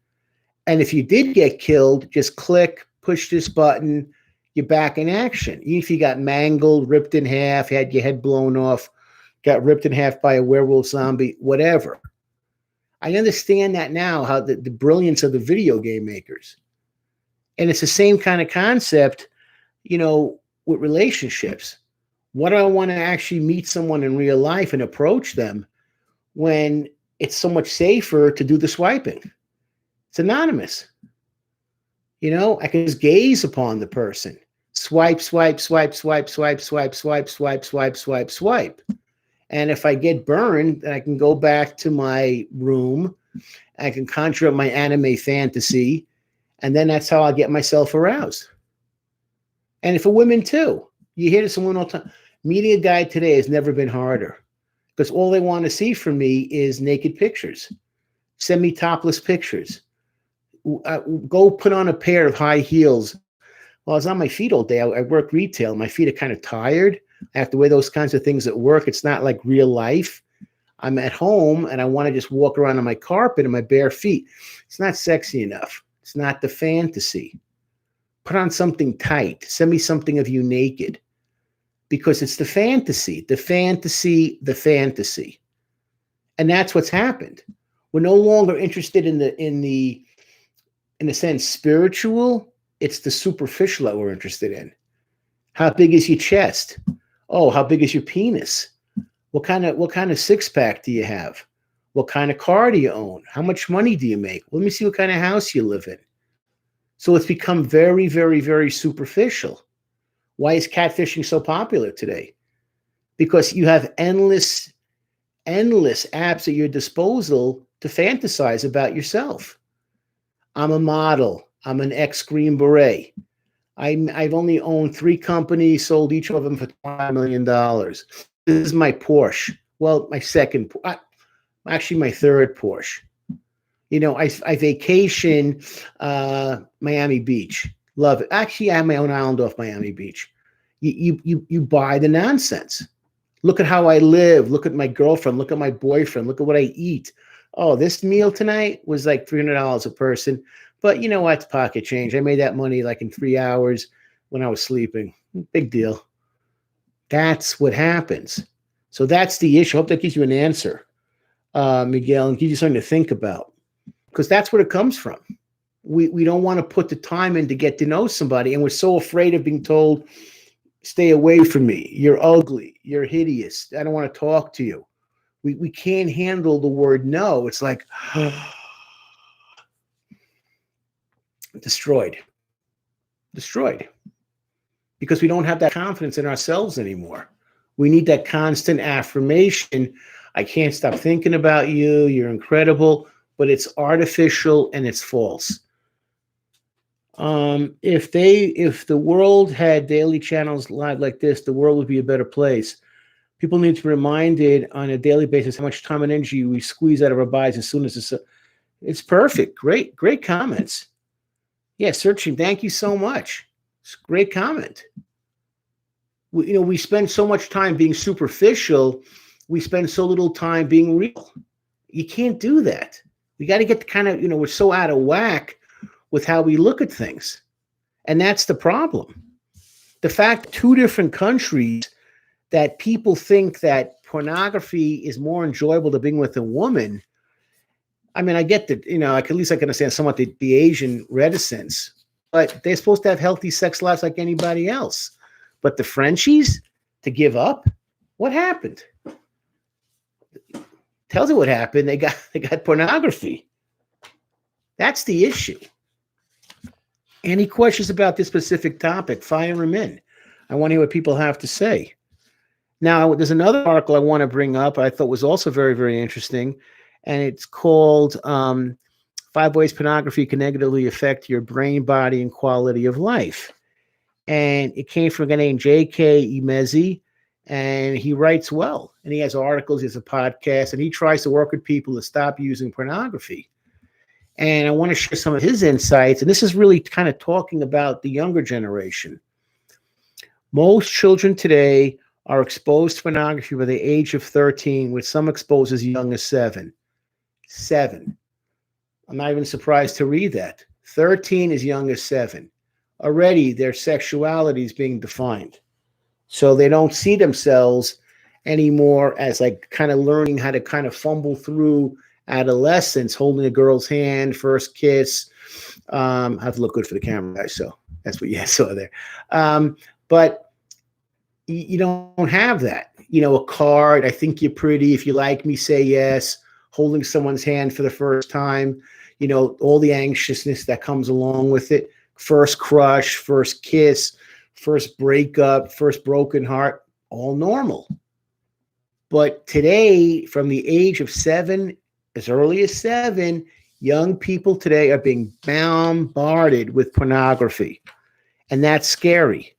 And if you did get killed, just click, push this button, you're back in action. Even if you got mangled, ripped in half, had your head blown off, got ripped in half by a werewolf zombie, whatever. I understand that now, how the brilliance of the video game makers. And it's the same kind of concept, with relationships. What do I want to actually meet someone in real life and approach them when it's so much safer to do the swiping? It's anonymous. I can just gaze upon the person. Swipe, swipe, swipe, swipe, swipe, swipe, swipe, swipe, swipe, swipe, swipe. And if I get burned, then I can go back to my room. I can conjure up my anime fantasy. And then that's how I'll get myself aroused. And for women too. You hear this from women all the time. Meeting a guy today has never been harder. Because all they want to see from me is naked pictures. Send me topless pictures. Go put on a pair of high heels. Well, I was on my feet all day. I work retail. My feet are kind of tired. I have to wear those kinds of things at work. It's not like real life. I'm at home and I want to just walk around on my carpet in my bare feet. It's not sexy enough. It's not the fantasy. Put on something tight. Send me something of you naked. Because it's the fantasy, the fantasy, the fantasy. And that's what's happened. We're no longer interested in a sense, spiritual. It's the superficial that we're interested in. How big is your chest? Oh, how big is your penis? What kind of six-pack do you have? What kind of car do you own? How much money do you make? Let me see what kind of house you live in. So it's become very, very, very superficial. Why is catfishing so popular today? Because you have endless apps at your disposal to fantasize about yourself. I'm a model. I'm an ex-Green Beret. I've only owned 3 companies, sold each of them for $5 million. This is my Porsche. Well, my second, actually my third Porsche. You know, I vacation Miami Beach. Love it. Actually, I have my own island off Miami Beach. You buy the nonsense. Look at how I live. Look at my girlfriend. Look at my boyfriend. Look at what I eat. Oh, this meal tonight was like $300 a person. But you know what? It's pocket change. I made that money like in 3 hours when I was sleeping. Big deal. That's what happens. So that's the issue. I hope that gives you an answer, Miguel, and gives you something to think about. Because that's where it comes from. We don't want to put the time in to get to know somebody, and we're so afraid of being told, stay away from me. You're ugly. You're hideous. I don't want to talk to you. We can't handle the word no. It's like destroyed. Because we don't have that confidence in ourselves anymore. We need that constant affirmation. I can't stop thinking about you. You're incredible. But it's artificial and it's false. If the world had daily channels live like this, the world would be a better place. People need to be reminded on a daily basis how much time and energy we squeeze out of our bodies as soon as it's perfect. Great comments. Yeah, searching. Thank you so much. It's a great comment. We spend so much time being superficial. We spend so little time being real. You can't do that. We got to get the kind of, we're so out of whack with how we look at things. And that's the problem. The fact 2 different countries that people think that pornography is more enjoyable to being with a woman. I mean, I get that, at least I can understand somewhat the Asian reticence, but they're supposed to have healthy sex lives like anybody else. But the Frenchies to give up? What happened? Tells you what happened. They got pornography. That's the issue. Any questions about this specific topic? Fire them in. I want to hear what people have to say. Now, there's another article I want to bring up I thought was also very, very interesting, and it's called 5 Ways Pornography Can Negatively Affect Your Brain, Body, and Quality of Life. And it came from a guy named J.K. Imezi, and he writes well. And he has articles, he has a podcast, and he tries to work with people to stop using pornography. And I want to share some of his insights, and this is really kind of talking about the younger generation. Most children today are exposed to pornography by the age of 13, with some exposed as young as 7. 7. I'm not even surprised to read that. 13 as young as 7. Already their sexuality is being defined. So they don't see themselves anymore as like kind of learning how to kind of fumble through adolescence, holding a girl's hand, first kiss. I have to look good for the camera, guys. So that's what you saw there. But you don't have that. A card, I think you're pretty. If you like me, say yes. Holding someone's hand for the first time. All the anxiousness that comes along with it. First crush, first kiss, first breakup, first broken heart, all normal. But today, from the age of 7, as early as 7, young people today are being bombarded with pornography. And that's scary.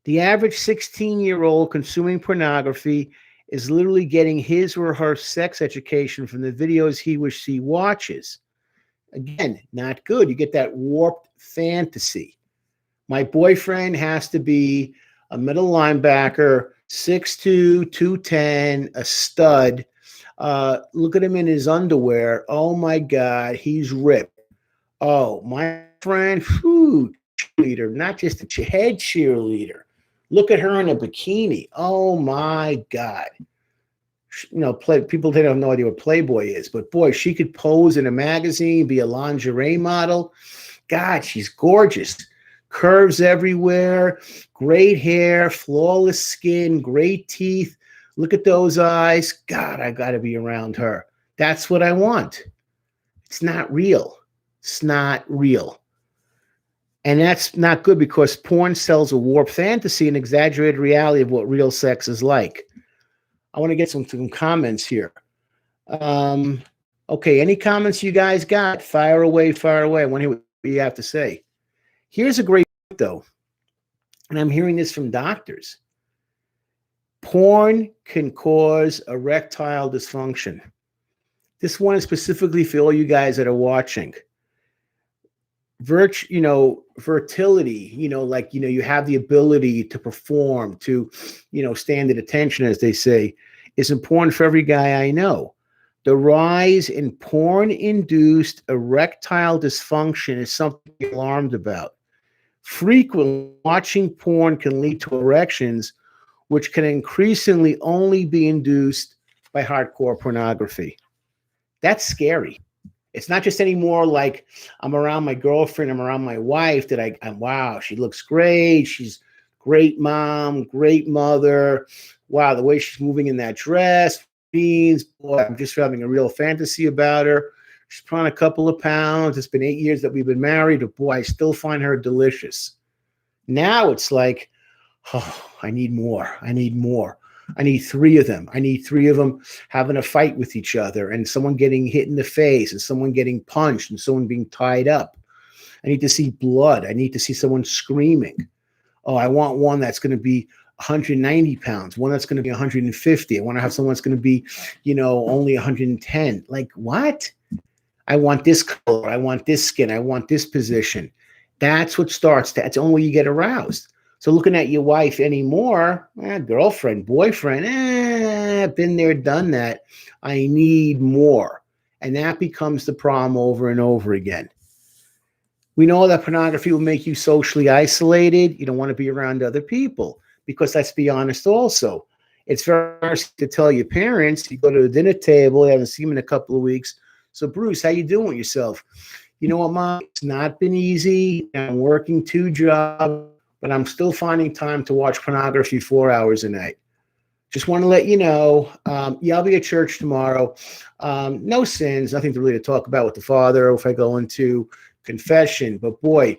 The average 16-year-old consuming pornography is literally getting his or her sex education from the videos he or she watches. Again, not good. You get that warped fantasy. My boyfriend has to be a middle linebacker, 6'2", 210, a stud. Look at him in his underwear. Oh, my God, he's ripped. Oh, my friend, cheerleader, not just a head cheerleader. Look at her in a bikini. Oh, my God. People don't have no idea what Playboy is, but boy, she could pose in a magazine, be a lingerie model. God, she's gorgeous. Curves everywhere, great hair, flawless skin, great teeth. Look at those eyes. God, I got to be around her. That's what I want. It's not real. It's not real. And that's not good because porn sells a warped fantasy and exaggerated reality of what real sex is like. I want to get some comments here. Okay, any comments you guys got? Fire away, fire away. I want to hear what you have to say. Here's a great point, though, and I'm hearing this from doctors. Porn can cause erectile dysfunction. This one is specifically for all you guys that are watching. Fertility, you have the ability to perform, to, stand at attention, as they say, is important for every guy I know. The rise in porn-induced erectile dysfunction is something to be alarmed about. Frequently, watching porn can lead to erections, which can increasingly only be induced by hardcore pornography. That's scary. It's not just anymore like I'm around my girlfriend, I'm around my wife that wow, she looks great. She's great mom, great mother. Wow, the way she's moving in that dress, jeans, boy, I'm just having a real fantasy about her. She's put on a couple of pounds. It's been 8 years that we've been married, but boy, I still find her delicious. Now it's like, oh, I need more. I need more. I need 3 of them. I need 3 of them having a fight with each other and someone getting hit in the face and someone getting punched and someone being tied up. I need to see blood. I need to see someone screaming. Oh, I want one that's going to be 190 pounds, one that's going to be 150. I want to have someone that's going to be, only 110. Like, what? I want this color. I want this skin. I want this position. That's what starts. That's the only way you get aroused. So looking at your wife anymore, girlfriend, boyfriend, been there, done that. I need more. And that becomes the problem over and over again. We know that pornography will make you socially isolated. You don't want to be around other people because, let's be honest also, it's very hard to tell your parents, you go to the dinner table, you haven't seen them in a couple of weeks. So Bruce, how you doing with yourself? You know what, Mom? It's not been easy. I'm working 2 jobs. But I'm still finding time to watch pornography 4 hours a night. Just want to let you know, I'll be at church tomorrow. No sins, nothing to really talk about with the Father if I go into confession. But boy,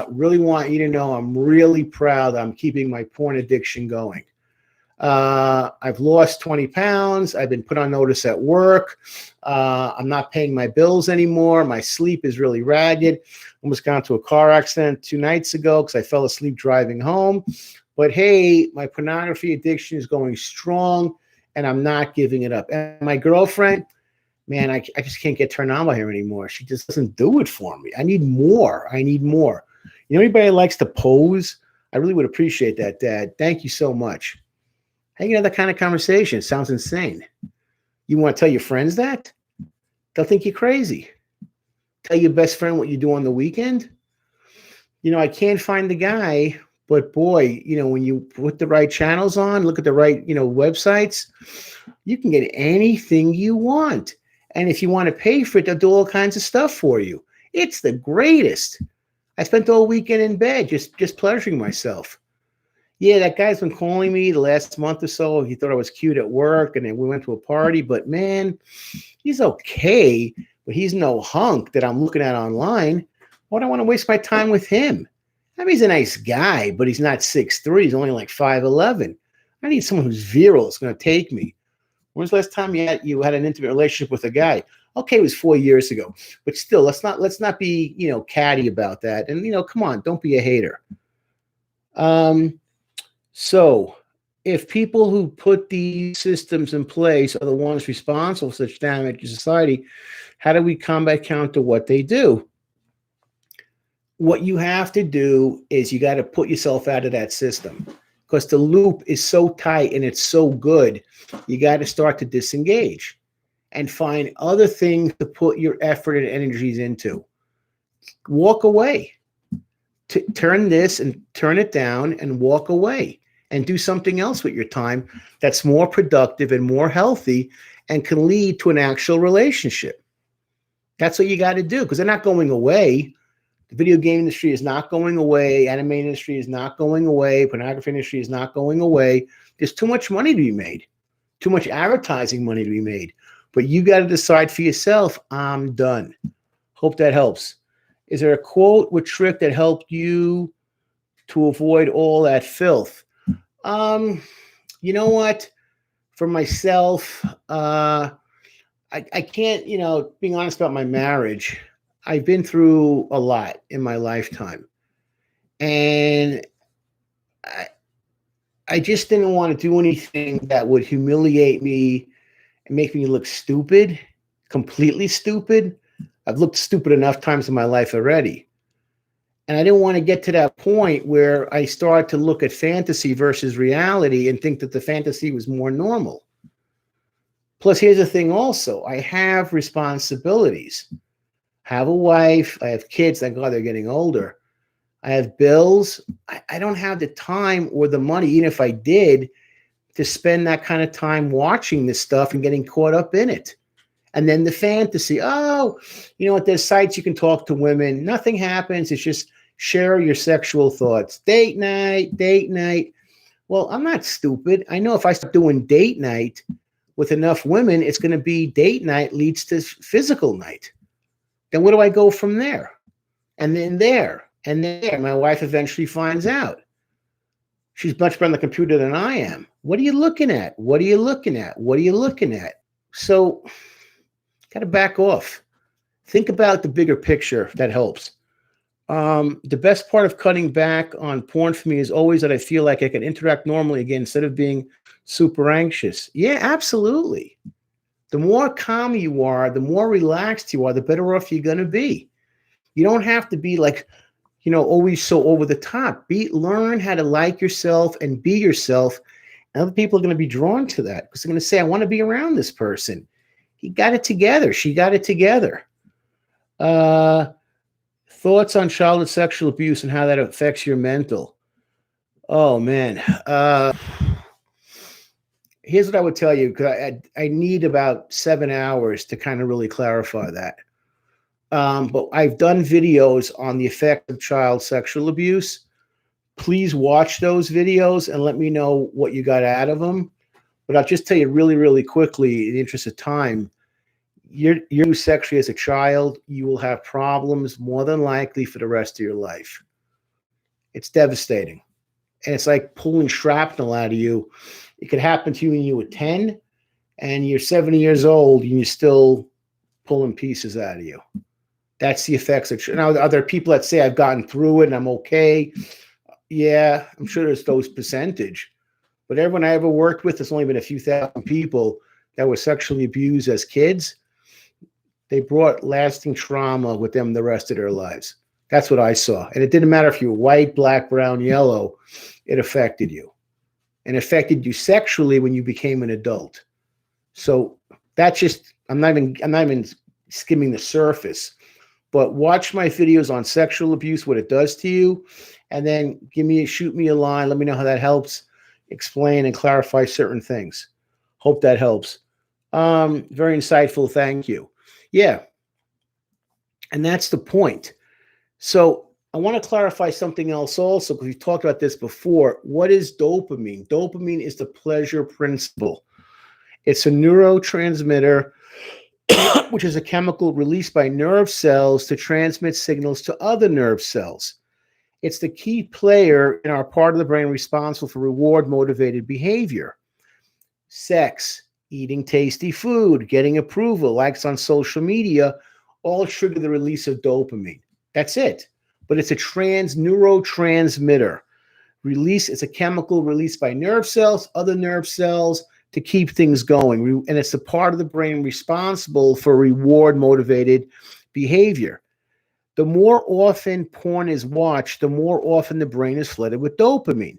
really want you to know I'm really proud I'm keeping my porn addiction going. I've lost 20 pounds. I've been put on notice at work. I'm not paying my bills anymore. My sleep is really ragged. Almost got into a car accident 2 nights ago because I fell asleep driving home. But hey, my pornography addiction is going strong and I'm not giving it up. And my girlfriend, man, I just can't get turned on by her anymore. She just doesn't do it for me. I need more. I need more. Anybody that likes to pose, I really would appreciate that, Dad. Thank you so much. How you have that kind of conversation? It sounds insane. You want to tell your friends that? They'll think you're crazy. Tell your best friend what you do on the weekend. I can't find the guy, but boy, when you put the right channels on, look at the right, websites, you can get anything you want. And if you want to pay for it, they'll do all kinds of stuff for you. It's the greatest. I spent the whole weekend in bed just pleasuring myself. Yeah, that guy's been calling me the last month or so. He thought I was cute at work, and then we went to a party. But man, he's okay, but he's no hunk that I'm looking at online. Why do I want to waste my time with him? I mean, he's a nice guy, but he's not 6'3". He's only like 5'11". I need someone who's virile. It's going to take me. When's the last time you had an intimate relationship with a guy? Okay, it was 4 years ago, but still, let's not be catty about that. And come on, don't be a hater. So if people who put these systems in place are the ones responsible for such damage to society, how do we combat counter what they do? What you have to do is you got to put yourself out of that system because the loop is so tight and it's so good. You got to start to disengage and find other things to put your effort and energies into. Walk away. Turn this and turn it down and walk away. And do something else with your time that's more productive and more healthy and can lead to an actual relationship. That's what you got to do because they're not going away. The video game industry is not going away. Anime industry is not going away. Pornography industry is not going away. There's too much money to be made, too much advertising money to be made. But you got to decide for yourself, I'm done. Hope that helps. Is there a quote or trick that helped you to avoid all that filth? You know what? For myself, I can't, being honest about my marriage, I've been through a lot in my lifetime. And I just didn't want to do anything that would humiliate me and make me look stupid, completely stupid. I've looked stupid enough times in my life already. And I didn't want to get to that point where I started to look at fantasy versus reality and think that the fantasy was more normal. Plus, here's the thing also, I have responsibilities. I have a wife, I have kids, thank God they're getting older. I have bills. I don't have the time or the money, even if I did, to spend that kind of time watching this stuff and getting caught up in it. And then the fantasy, oh, you know what, there's sites you can talk to women. Nothing happens. It's just share your sexual thoughts. Date night, date night. Well, I'm not stupid. I know if I start doing date night with enough women, it's going to be date night leads to physical night. Then where do I go from there? And then there. And there, my wife eventually finds out. She's much better on the computer than I am. What are you looking at? What are you looking at? What are you looking at? So, got to back off. Think about the bigger picture. That helps. The best part of cutting back on porn for me is always that I feel like I can interact normally again instead of being super anxious. Yeah, absolutely. The more calm you are, the more relaxed you are, the better off you're going to be. You don't have to be like, always so over the top. Learn how to like yourself and be yourself. And other people are going to be drawn to that because they're going to say, I want to be around this person. He got it together. She got it together. Thoughts on childhood sexual abuse and how that affects your mental. Oh, man. Here's what I would tell you, because I need about 7 hours to kind of really clarify that. But I've done videos on the effect of child sexual abuse. Please watch those videos and let me know what you got out of them. But I'll just tell you really, really quickly, in the interest of time, you're sexually as a child, you will have problems more than likely for the rest of your life. It's devastating. And it's like pulling shrapnel out of you. It could happen to you when you were 10 and you're 70 years old and you're still pulling pieces out of you. That's the effects of. Now, are there people that say I've gotten through it and I'm okay? Yeah, I'm sure there's those percentage. But everyone I ever worked with, there's only been a few thousand people that were sexually abused as kids. They brought lasting trauma with them the rest of their lives. That's what I saw. And it didn't matter if you were white, black, brown, yellow. It affected you. And affected you sexually when you became an adult. So that's just, I'm not even skimming the surface. But watch my videos on sexual abuse, what it does to you, and then shoot me a line. Let me know how that helps explain and clarify certain things. Hope that helps. Very insightful. Thank you. Yeah. And that's the point. So I want to clarify something else also, because we've talked about this before. What is dopamine? Dopamine is the pleasure principle. It's a neurotransmitter, which is a chemical released by nerve cells to transmit signals to other nerve cells. It's the key player in our part of the brain responsible for reward-motivated behavior. Sex, eating tasty food, getting approval, likes on social media, all trigger the release of dopamine. That's it. But it's a neurotransmitter. It's a chemical released by nerve cells, other nerve cells, to keep things going. And it's a part of the brain responsible for reward-motivated behavior. The more often porn is watched, the more often the brain is flooded with dopamine.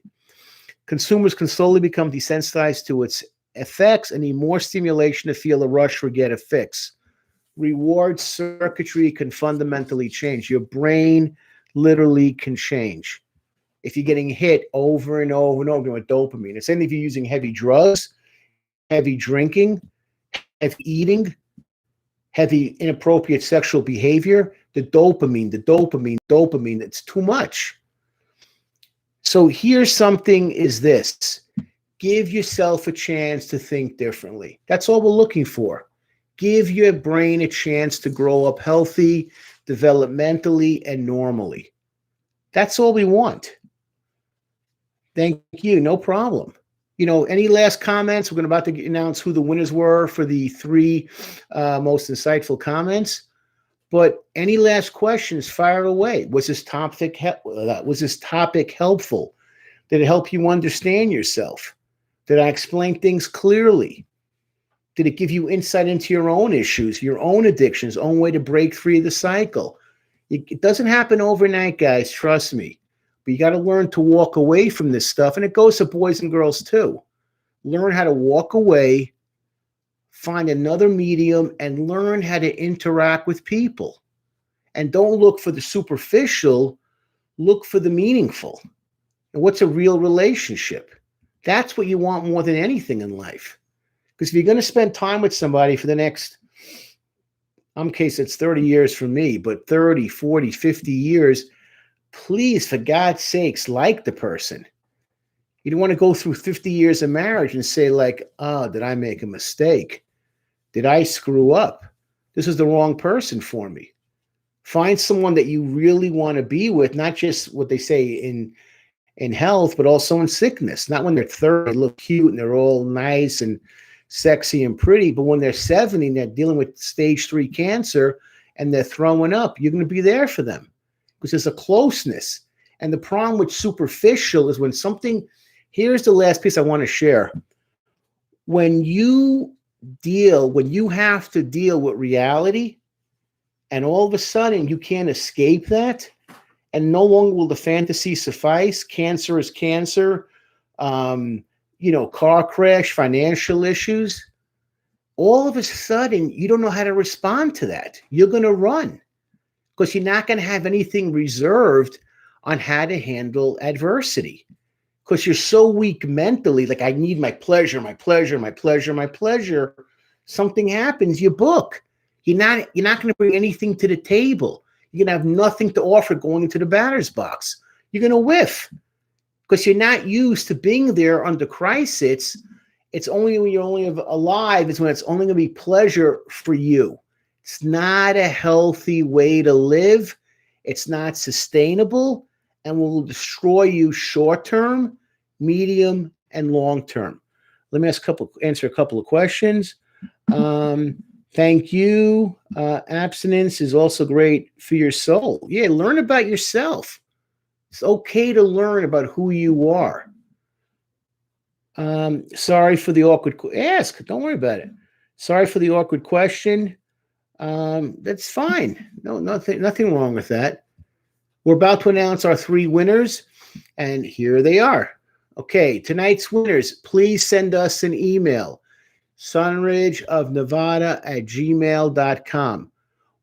Consumers can slowly become desensitized to its effects and need more stimulation to feel a rush or get a fix. Reward circuitry can fundamentally change. Your brain literally can change. If you're getting hit over and over and over with dopamine, it's anything if you're using heavy drugs, heavy drinking, heavy eating, heavy inappropriate sexual behavior, the dopamine, it's too much. So here's something is this. Give yourself a chance to think differently. That's all we're looking for. Give your brain a chance to grow up healthy, developmentally, and normally. That's all we want. Thank you. No problem. Any last comments? We're about to announce who the winners were for the three most insightful comments. But any last questions? Fire away. Was this topic helpful? Did it help you understand yourself? Did I explain things clearly? Did it give you insight into your own issues, your own addictions, own way to break free of the cycle? It doesn't happen overnight, guys. Trust me. But you got to learn to walk away from this stuff. And it goes to boys and girls too. Learn how to walk away, find another medium, and learn how to interact with people. And don't look for the superficial, look for the meaningful. And what's a real relationship? That's what you want more than anything in life. Because if you're going to spend time with somebody for the next, in case it's 30 years for me, but 30, 40, 50 years, please, for God's sakes, like the person. You don't want to go through 50 years of marriage and say like, oh, did I make a mistake? Did I screw up? This is the wrong person for me. Find someone that you really want to be with, not just what they say in health, but also in sickness. Not when they're 30, they look cute and they're all nice and sexy and pretty, but when they're 70 and they're dealing with stage 3 cancer and they're throwing up, you're going to be there for them because there's a closeness. And the problem with superficial is when something, here's the last piece I want to share. When you have to deal with reality and all of a sudden you can't escape that and no longer will the fantasy suffice, cancer is cancer, car crash, financial issues, all of a sudden, you don't know how to respond to that. You're going to run because you're not going to have anything reserved on how to handle adversity because you're so weak mentally. Like, I need my pleasure, my pleasure, my pleasure, my pleasure. Something happens, you book. You're not going to bring anything to the table. You're going to have nothing to offer going into the batter's box. You're going to whiff. Because you're not used to being there under crisis. It's only when you're only alive is when it's only going to be pleasure for you. It's not a healthy way to live. It's not sustainable and will destroy you short term, medium, and long term. Let me answer a couple of questions. Thank you. Abstinence is also great for your soul. Yeah, learn about yourself. It's okay to learn about who you are. Sorry for the awkward ask. Don't worry about it. Sorry for the awkward question. That's fine. No, nothing wrong with that. We're about to announce our 3 winners, and here they are. Okay, tonight's winners, please send us an email, sunridgeofnevada@gmail.com.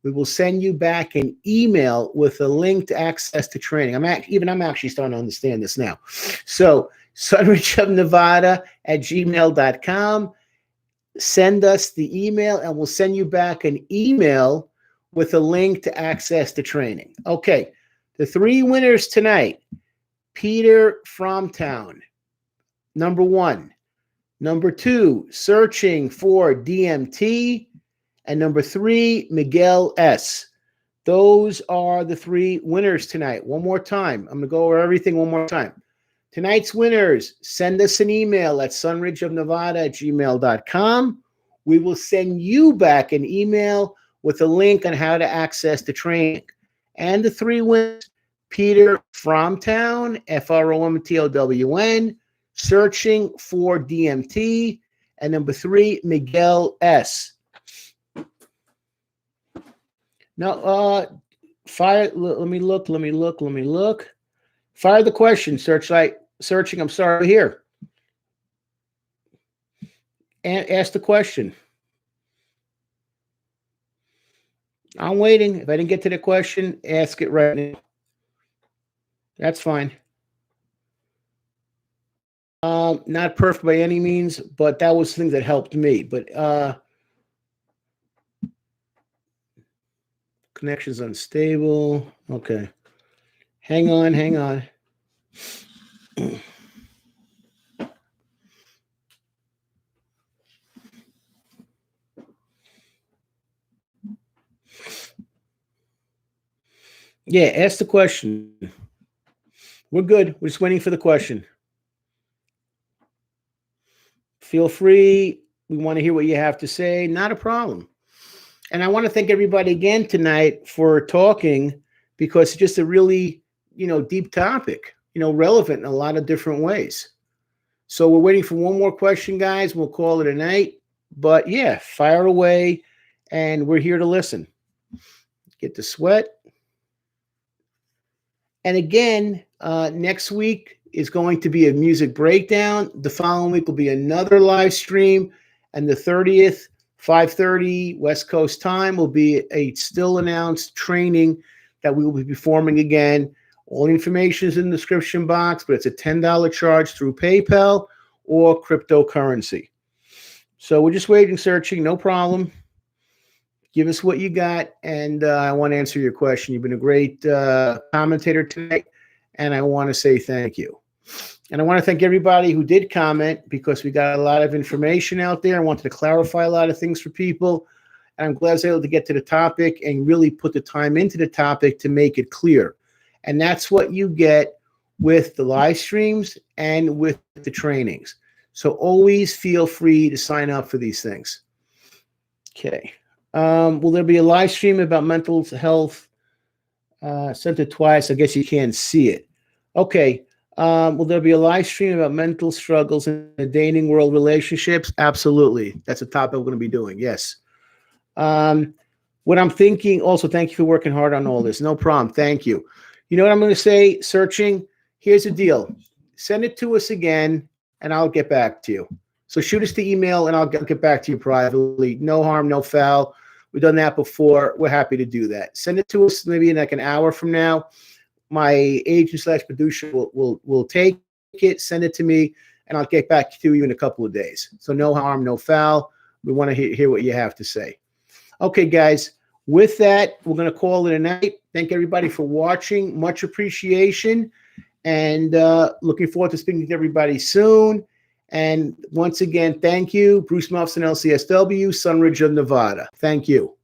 We will send you back an email with a link to access to training. I'm actually starting to understand this now. So sunridgeofnevada@gmail.com. Send us the email and we'll send you back an email with a link to access to training. Okay, the 3 winners tonight. Peter Fromtown, number 1. Number 2, searching for DMT. And number 3, Miguel S. Those are the 3 winners tonight. One more time. I'm going to go over everything one more time. Tonight's winners, send us an email at sunridgeofnevada@gmail.com. We will send you back an email with a link on how to access the training. And the 3 winners, Peter Fromtown, Fromtown, searching for DMT. And number 3, Miguel S. Now, fire. Let me look. Fire the question. Searching. I'm sorry. Here. And ask the question. I'm waiting. If I didn't get to the question, ask it right now. That's fine. Not perfect by any means, but that was things that helped me. But connection's unstable. Okay. Hang on. Yeah, ask the question. We're good. We're just waiting for the question. Feel free. We want to hear what you have to say. Not a problem. And I want to thank everybody again tonight for talking, because it's just a really, deep topic, relevant in a lot of different ways. So we're waiting for one more question, guys. We'll call it a night. But yeah, fire away, and we're here to listen. Get the sweat. And again, next week is going to be a music breakdown. The following week will be another live stream. And the 30th, 5:30 West Coast time, will be a still announced training that we will be performing again. All the information is in the description box, but it's a $10 charge through PayPal or cryptocurrency. So we're just waiting, searching, no problem. Give us what you got, and I want to answer your question. You've been a great commentator tonight, and I want to say thank you. And I want to thank everybody who did comment, because we got a lot of information out there. I wanted to clarify a lot of things for people, and I'm glad I was able to get to the topic and really put the time into the topic to make it clear. And that's what you get with the live streams and with the trainings. So always feel free to sign up for these things. Okay. Will there be a live stream about mental health? Sent it twice. I guess you can't see it. Okay. Will there be a live stream about mental struggles in the dating world, relationships? Absolutely. That's a topic we're going to be doing. Yes. What I'm thinking, also, thank you for working hard on all this. No problem. Thank you. You know what I'm going to say? Searching. Here's the deal. Send it to us again, and I'll get back to you. So shoot us the email, and I'll get back to you privately. No harm, no foul. We've done that before. We're happy to do that. Send it to us maybe in like an hour from now. My agent/producer will take it, send it to me, and I'll get back to you in a couple of days. So no harm, no foul. We want to hear what you have to say. Okay, guys. With that, we're going to call it a night. Thank everybody for watching. Much appreciation. And looking forward to speaking to everybody soon. And once again, thank you. Bruce Muffson, LCSW, Sunridge of Nevada. Thank you.